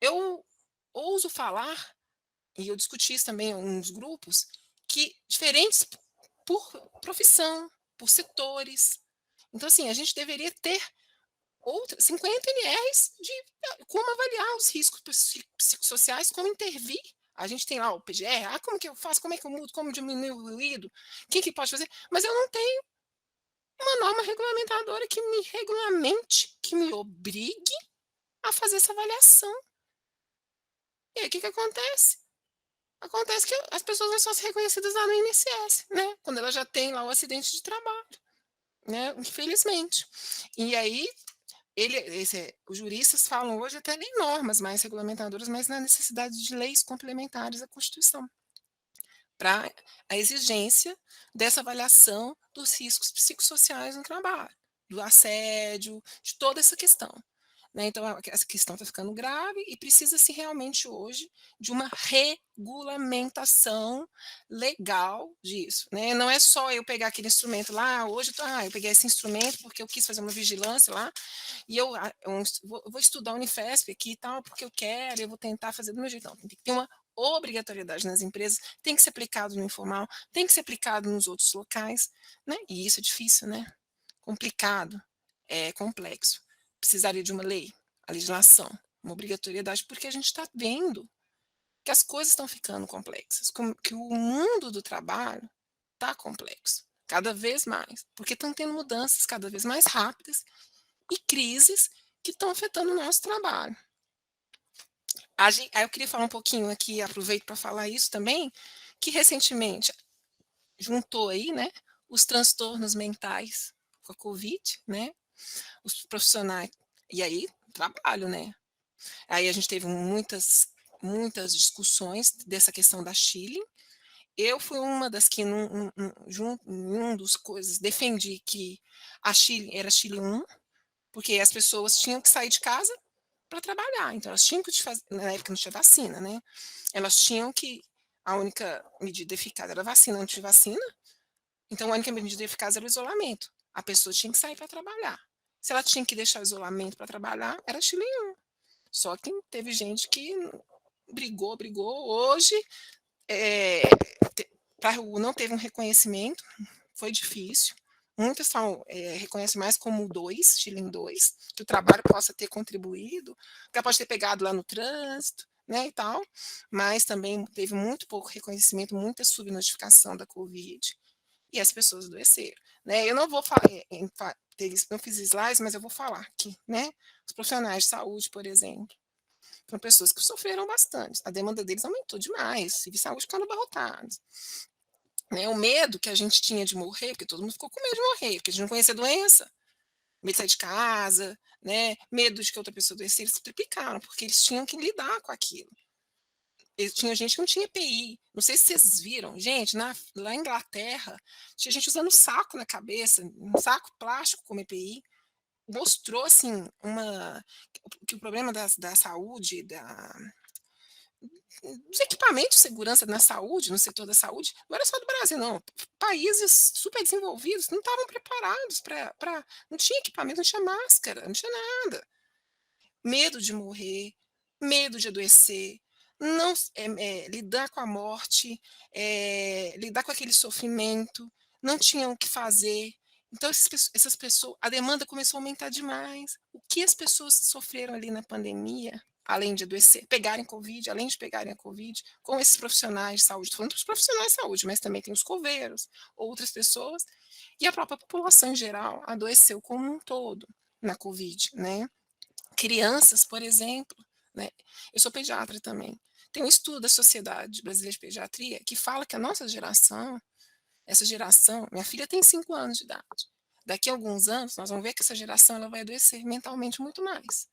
Eu ouso falar, e eu discuti isso também em alguns grupos, que diferentes por profissão, por setores. Então, assim, a gente deveria ter 50 NRs de como avaliar os riscos psicossociais, como intervir. A gente tem lá o PGR, como que eu faço, como é que eu mudo, como diminuo o ruído, quem que pode fazer, mas eu não tenho uma norma regulamentadora que me regulamente, que me obrigue a fazer essa avaliação. E aí o que, que acontece? Acontece que as pessoas vão só ser reconhecidas lá no INSS, né? Quando ela já tem lá o acidente de trabalho, né? Infelizmente. E aí os juristas falam hoje até nem normas mais regulamentadoras, mas na necessidade de leis complementares à Constituição, para a exigência dessa avaliação dos riscos psicossociais no trabalho, do assédio, de toda essa questão. Né? Então, essa questão está ficando grave e precisa-se realmente hoje de uma regulamentação legal disso. Né? Não é só eu pegar aquele instrumento lá, hoje eu peguei esse instrumento porque eu quis fazer uma vigilância lá, e eu vou estudar a Unifesp aqui e tal, porque eu quero, eu vou tentar fazer do meu jeito. Não, tem que ter uma obrigatoriedade nas empresas, tem que ser aplicado no informal, tem que ser aplicado nos outros locais, né? E isso é difícil, né? Complicado, é complexo. Precisaria de uma lei, a legislação, uma obrigatoriedade, porque a gente está vendo que as coisas estão ficando complexas, que o mundo do trabalho está complexo, cada vez mais, porque estão tendo mudanças cada vez mais rápidas e crises que estão afetando o nosso trabalho. Aí eu queria falar um pouquinho aqui, aproveito para falar isso também, que recentemente juntou aí, né, os transtornos mentais com a Covid, né, os profissionais, e aí trabalho, né. Aí a gente teve muitas discussões dessa questão da Chile. Eu fui uma das que em um dos coisas defendi que a Chile era Chile 1, porque as pessoas tinham que sair de casa para trabalhar, então elas tinham que fazer, na época não tinha vacina, né, elas tinham que, a única medida eficaz era a vacina, não tinha vacina, então a única medida eficaz era o isolamento, a pessoa tinha que sair para trabalhar. Se ela tinha que deixar o isolamento para trabalhar, era Chile 1. Só que teve gente que brigou. Hoje, não teve um reconhecimento, foi difícil, muitas falam, reconhecem mais como 2, estilo em 2, que o trabalho possa ter contribuído, que ela pode ter pegado lá no trânsito, né, e tal, mas também teve muito pouco reconhecimento, muita subnotificação da Covid, e as pessoas adoeceram, né. Eu não vou falar não fiz slides, mas eu vou falar aqui, né. Os profissionais de saúde, por exemplo, foram pessoas que sofreram bastante, a demanda deles aumentou demais, serviço de saúde ficaram abarrotados, né. O medo que a gente tinha de morrer, porque todo mundo ficou com medo de morrer, porque a gente não conhecia a doença, medo de sair de casa, né, medo de que outra pessoa adoecesse, eles triplicaram, porque eles tinham que lidar com aquilo. Tinha gente que não tinha EPI, não sei se vocês viram, gente, lá em Inglaterra, tinha gente usando saco na cabeça, um saco plástico como EPI, mostrou assim que o problema da saúde, dos equipamentos de segurança na saúde, no setor da saúde, não era só do Brasil não, países super desenvolvidos não estavam preparados para não tinha equipamento, não tinha máscara, não tinha nada. Medo de morrer, medo de adoecer, não lidar com a morte, lidar com aquele sofrimento, não tinham o que fazer. Então essas pessoas a demanda começou a aumentar demais. O que as pessoas sofreram ali na pandemia, além de adoecer, pegarem covid, além de pegarem a covid, com esses profissionais de saúde, estou falando dos profissionais de saúde, mas também tem os coveiros, outras pessoas, e a própria população em geral adoeceu como um todo na covid, né. Crianças, por exemplo, né, eu sou pediatra também. Tem um estudo da Sociedade Brasileira de Pediatria que fala que a nossa geração, essa geração minha filha tem 5 anos de idade, daqui a alguns anos nós vamos ver que essa geração ela vai adoecer mentalmente muito mais.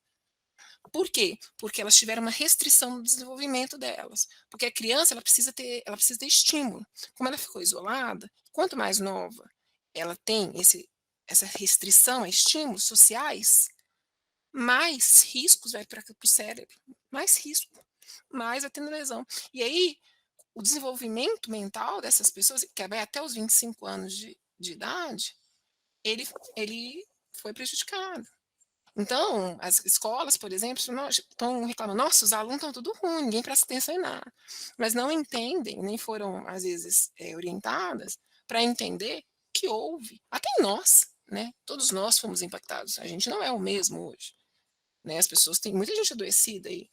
Por quê? Porque elas tiveram uma restrição no desenvolvimento delas, porque a criança ela precisa ter estímulo. Como ela ficou isolada, quanto mais nova ela tem essa restrição a estímulos sociais, mais riscos vai para o cérebro, mais risco, mais vai tendo lesão. E aí, o desenvolvimento mental dessas pessoas, que vai até os 25 anos de idade, ele ele foi prejudicado. Então, as escolas, por exemplo, estão reclamando: "Nossa, os alunos estão tudo ruim, ninguém presta atenção em nada", mas não entendem, nem foram, às vezes, orientadas para entender que houve até nós, né, todos nós fomos impactados, a gente não é o mesmo hoje. Né, as pessoas têm muita gente adoecida e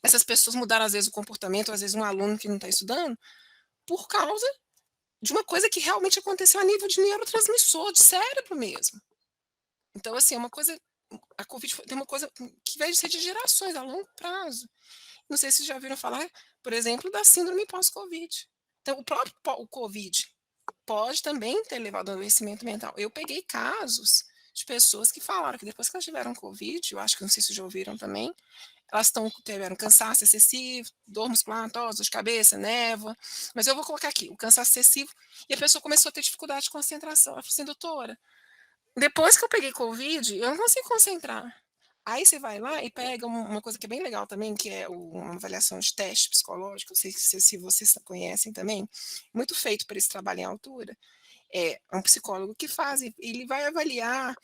essas pessoas mudaram às vezes o comportamento, às vezes um aluno que não está estudando, por causa de uma coisa que realmente aconteceu a nível de neurotransmissor, de cérebro mesmo. Então assim, é uma coisa a covid tem uma coisa que vai ser de gerações, a longo prazo. Não sei se vocês já ouviram falar, por exemplo, da síndrome pós-covid. Então o próprio o covid pode também ter levado ao adoecimento mental. Eu peguei casos de pessoas que falaram que depois que elas tiveram covid, eu acho que não sei se já ouviram também, elas tiveram cansaço excessivo, dor muscular, tosse, dor de cabeça, névoa, mas eu vou colocar aqui, o cansaço excessivo, e a pessoa começou a ter dificuldade de concentração. Ela falou assim: "Doutora, depois que eu peguei covid, eu não consigo concentrar". Aí você vai lá e pega uma coisa que é bem legal também, que é uma avaliação de teste psicológico, não sei se vocês conhecem também, muito feito para esse trabalho em altura, é um psicólogo que faz, e ele vai avaliar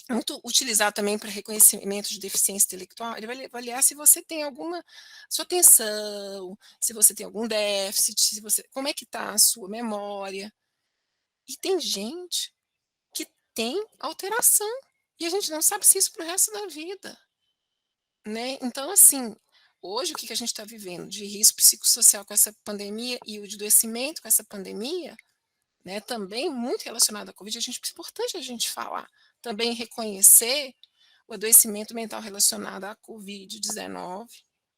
muito utilizado também para reconhecimento de deficiência intelectual, ele vai avaliar se você tem alguma sua atenção, se você tem algum déficit, se você como é que está a sua memória. E tem gente que tem alteração, e a gente não sabe se isso para o resto da vida, né. Então assim, hoje o que que a gente está vivendo de risco psicossocial com essa pandemia e o de adoecimento com essa pandemia, né, também muito relacionado à covid, é importante a gente falar, também reconhecer o adoecimento mental relacionado à Covid-19,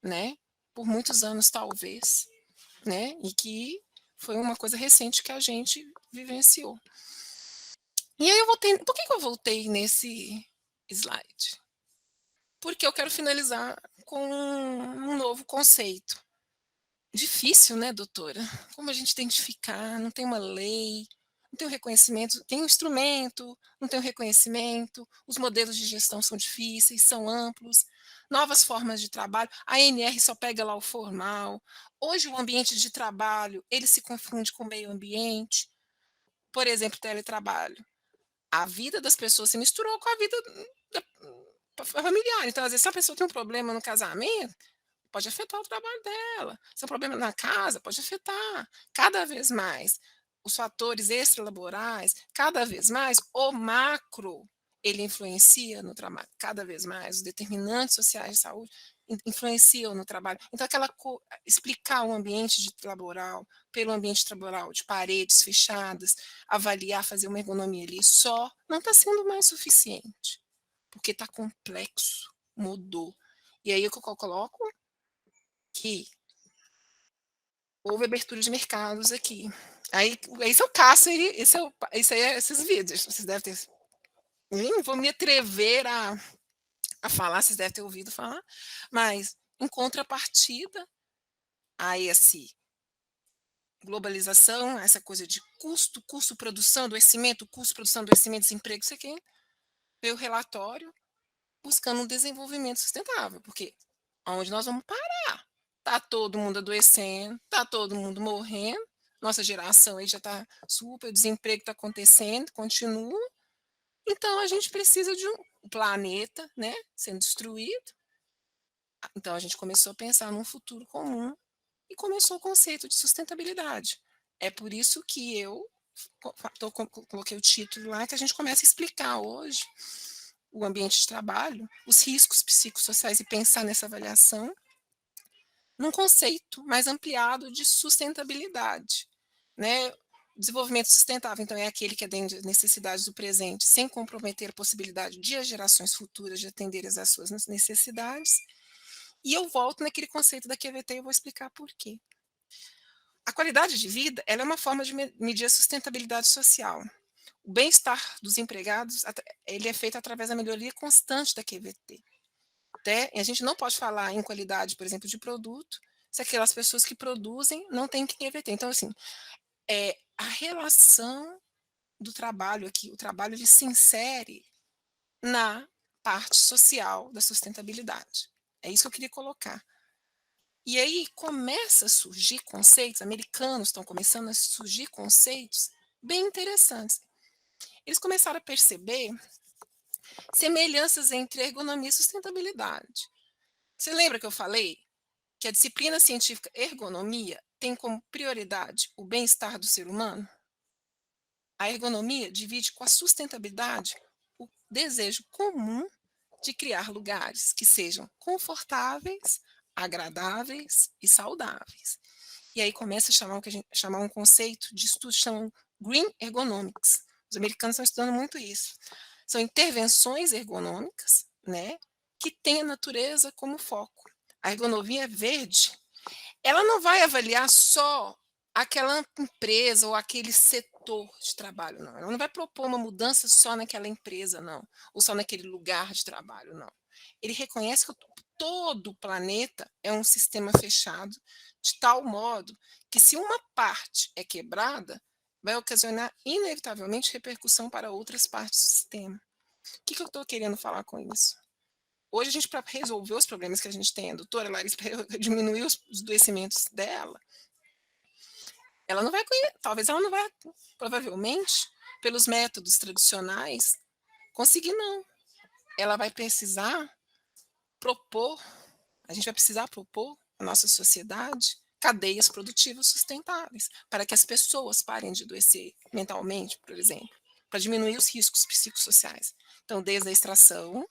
né, por muitos anos talvez, né, e que foi uma coisa recente que a gente vivenciou. E aí eu voltei por que que eu voltei nesse slide? Porque eu quero finalizar com um novo conceito. Difícil, né, doutora? Como a gente identificar? Não tem uma lei, não tem o reconhecimento, tem um instrumento, não tem o reconhecimento, os modelos de gestão são difíceis, são amplos, novas formas de trabalho, a ANR só pega lá o formal. Hoje o ambiente de trabalho, ele se confunde com o meio ambiente. Por exemplo, teletrabalho. A vida das pessoas se misturou com a vida familiar. Então, às vezes, se a pessoa tem um problema no casamento, pode afetar o trabalho dela. Se é um problema na casa, pode afetar. Cada vez mais, os fatores extralaborais, cada vez mais, o macro, ele influencia no trabalho, cada vez mais, os determinantes sociais de saúde influenciam no trabalho. Então, explicar o ambiente laboral, pelo ambiente laboral de paredes fechadas, avaliar, fazer uma ergonomia ali só, não está sendo mais suficiente, porque está complexo, mudou. E aí o que eu coloco? Que houve abertura de mercados aqui. Aí, esse é o caso, esses vídeos. Vocês devem ter. Nem vou me atrever a falar, vocês devem ter ouvido falar, mas em contrapartida a esse globalização, essa coisa de custo, produção, adoecimento, custo, produção, adoecimento, desemprego, isso aqui, veio o relatório buscando um desenvolvimento sustentável, porque aonde nós vamos parar? Tá todo mundo adoecendo, tá todo mundo morrendo, nossa geração aí já está super, o desemprego está acontecendo, continua, então a gente precisa de um planeta, né, sendo destruído. Então a gente começou a pensar num futuro comum e começou o conceito de sustentabilidade. É por isso que eu coloquei o título lá, que a gente começa a explicar hoje o ambiente de trabalho, os riscos psicossociais e pensar nessa avaliação num conceito mais ampliado de sustentabilidade, né? Desenvolvimento sustentável, então, é aquele que atende às necessidades do presente, sem comprometer a possibilidade de as gerações futuras de atenderem às suas necessidades. E eu volto naquele conceito da QVT e vou explicar por quê. A qualidade de vida, ela é uma forma de medir a sustentabilidade social. O bem-estar dos empregados, ele é feito através da melhoria constante da QVT. A gente não pode falar em qualidade, por exemplo, de produto, se aquelas pessoas que produzem não têm QVT. Então, assim, a relação do trabalho aqui, o trabalho ele se insere na parte social da sustentabilidade. É isso que eu queria colocar. E aí começa a surgir conceitos, americanos estão começando a surgir conceitos bem interessantes. Eles começaram a perceber semelhanças entre ergonomia e sustentabilidade. Você lembra que eu falei que a disciplina científica ergonomia tem como prioridade o bem-estar do ser humano? A ergonomia divide com a sustentabilidade o desejo comum de criar lugares que sejam confortáveis, agradáveis e saudáveis. E aí começa a chamar um conceito de estudo que chamam Green Ergonomics. Os americanos estão estudando muito isso. São intervenções ergonômicas, né, que têm a natureza como foco. A ergonomia verde, ela não vai avaliar só aquela empresa ou aquele setor de trabalho, não. Ela não vai propor uma mudança só naquela empresa, não, ou só naquele lugar de trabalho, não. Ele reconhece que todo o planeta é um sistema fechado, de tal modo que se uma parte é quebrada, vai ocasionar inevitavelmente repercussão para outras partes do sistema. O que eu estou querendo falar com isso? Hoje, a gente, para resolver os problemas que a gente tem, a doutora Larissa, para diminuir os adoecimentos dela, ela não vai, talvez ela não vai, provavelmente, pelos métodos tradicionais, conseguir, não. Ela vai precisar propor, a gente vai precisar propor à nossa sociedade cadeias produtivas sustentáveis, para que as pessoas parem de adoecer mentalmente, por exemplo, para diminuir os riscos psicossociais. Então, desde a extração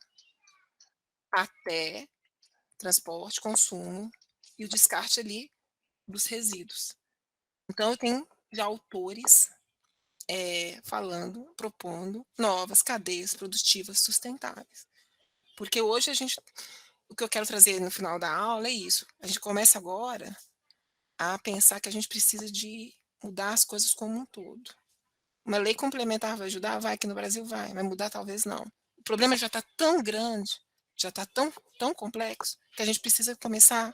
até transporte, consumo e o descarte ali dos resíduos. Então, eu tenho já autores falando, propondo novas cadeias produtivas sustentáveis. Porque hoje o que eu quero trazer no final da aula é isso. A gente começa agora a pensar que a gente precisa de mudar as coisas como um todo. Uma lei complementar vai ajudar? Vai, aqui no Brasil vai mudar talvez não. O problema já está tão grande, já está tão complexo, que a gente precisa começar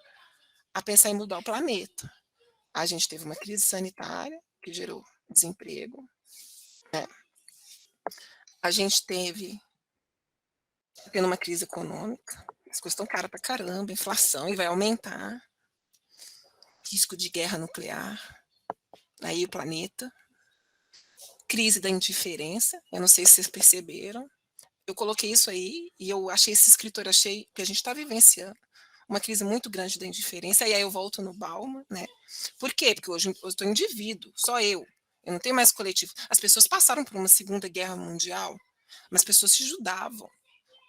a pensar em mudar o planeta. A gente teve uma crise sanitária que gerou desemprego, né? A gente tendo uma crise econômica, as coisas estão caras para caramba, inflação, e vai aumentar, risco de guerra nuclear, aí o planeta, crise da indiferença, eu não sei se vocês perceberam, eu coloquei isso aí, e eu achei esse escritor, achei que a gente está vivenciando uma crise muito grande da indiferença, e aí eu volto no Bauman, né? Por quê? Porque hoje eu estou indivíduo, só eu. eu não tenho mais coletivo. As pessoas passaram por uma Segunda Guerra Mundial, mas as pessoas se ajudavam.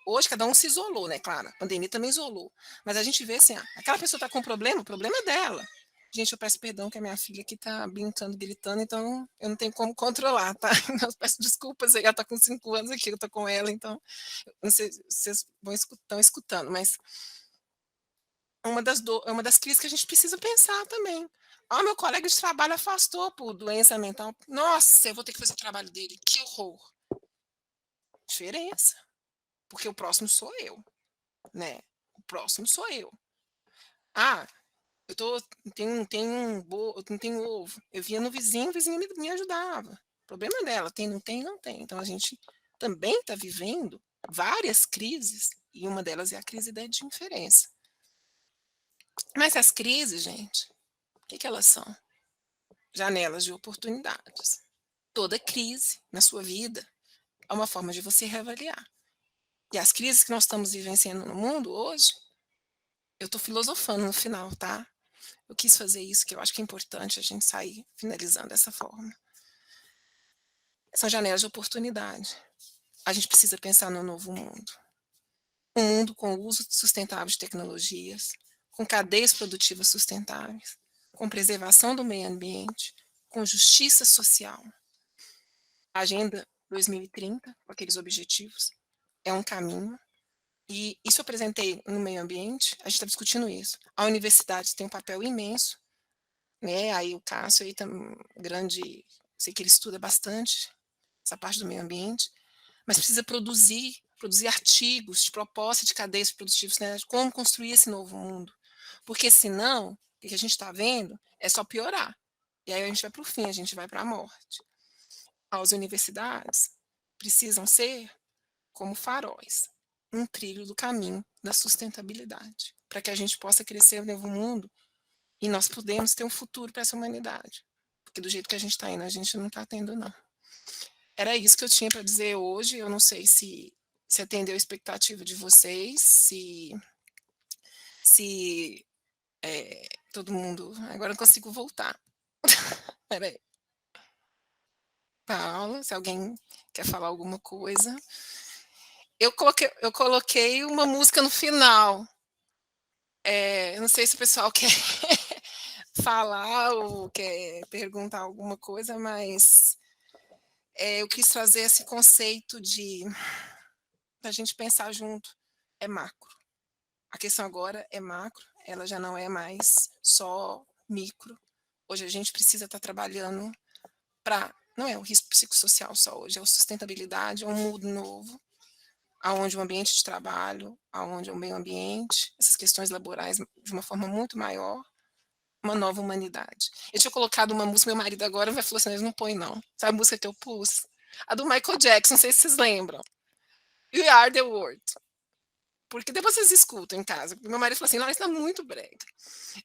Hoje cada um se isolou, né, claro, a pandemia também isolou, mas a gente vê assim, aquela pessoa está com problema, o problema é dela. Gente, eu peço perdão que a minha filha aqui tá brincando, gritando, então eu não tenho como controlar, tá? Então, eu peço desculpas, ela tá com 5 anos aqui, eu tô com ela, então, não sei se vocês estão escutando, mas é uma das crises que a gente precisa pensar também. Ah, meu colega de trabalho afastou por doença mental. Nossa, eu vou ter que fazer o trabalho dele. Que horror. Diferença. Porque o próximo sou eu, né? O próximo sou eu. Ah, eu tô, não tenho ovo. Eu via no vizinho, o vizinho me ajudava. O problema é dela, tem, não tem, não tem. Então a gente também está vivendo várias crises, e uma delas é a crise da diferença. Mas as crises, gente, o que elas são? Janelas de oportunidades. Toda crise na sua vida é uma forma de você reavaliar. E as crises que nós estamos vivenciando no mundo hoje, eu estou filosofando no final, tá? Eu quis fazer isso, que eu acho que é importante a gente sair finalizando dessa forma. São janelas de oportunidade. A gente precisa pensar no novo mundo. Um mundo com o uso sustentável de tecnologias, com cadeias produtivas sustentáveis, com preservação do meio ambiente, com justiça social. A Agenda 2030, com aqueles objetivos, é um caminho. E isso eu apresentei no meio ambiente, a gente está discutindo isso. A universidade tem um papel imenso, né? Aí o Cássio aí grande, sei que ele estuda bastante essa parte do meio ambiente, mas precisa produzir artigos de proposta de cadeias produtivas, né? De como construir esse novo mundo. Porque senão, o que a gente está vendo é só piorar. E aí a gente vai para o fim, a gente vai para a morte. As universidades precisam ser como faróis, um trilho do caminho da sustentabilidade, para que a gente possa crescer no novo mundo e nós podemos ter um futuro para essa humanidade. Porque do jeito que a gente está indo, a gente não está tendo, não. Era isso que eu tinha para dizer hoje. Eu não sei se atendeu a expectativa de vocês, se todo mundo. Agora eu consigo voltar. Peraí. Paula, se alguém quer falar alguma coisa. Eu coloquei uma música no final. Eu não sei se o pessoal quer falar ou quer perguntar alguma coisa, mas eu quis trazer esse conceito de a gente pensar junto. É macro. A questão agora é macro, ela já não é mais só micro. Hoje a gente precisa estar trabalhando para. Não é o risco psicossocial só hoje, é a sustentabilidade, é um mundo novo, aonde o ambiente de trabalho, aonde o meio ambiente, essas questões laborais de uma forma muito maior, uma nova humanidade. Eu tinha colocado uma música, meu marido agora vai falar assim, mas não põe não. Sabe a música que eu pus? A do Michael Jackson, não sei se vocês lembram. We Are the World. Porque depois vocês escutam em casa. Meu marido falou assim, não, isso tá muito brega.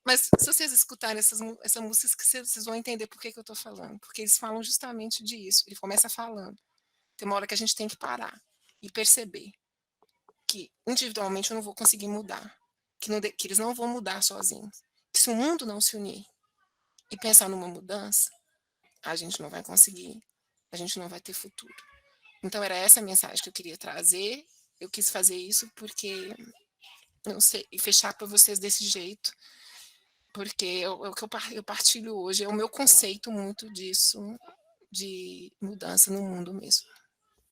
Mas se vocês escutarem essa música, vocês vão entender por que eu estou falando. Porque eles falam justamente disso. Ele começa falando. Tem uma hora que a gente tem que parar e perceber que individualmente eu não vou conseguir mudar. Que eles não vão mudar sozinhos. Que se o mundo não se unir e pensar numa mudança, a gente não vai conseguir. A gente não vai ter futuro. Então era essa a mensagem que eu queria trazer. Eu quis fazer isso porque, não sei, e fechar para vocês desse jeito, porque o que eu partilho hoje é o meu conceito muito disso, de mudança no mundo mesmo.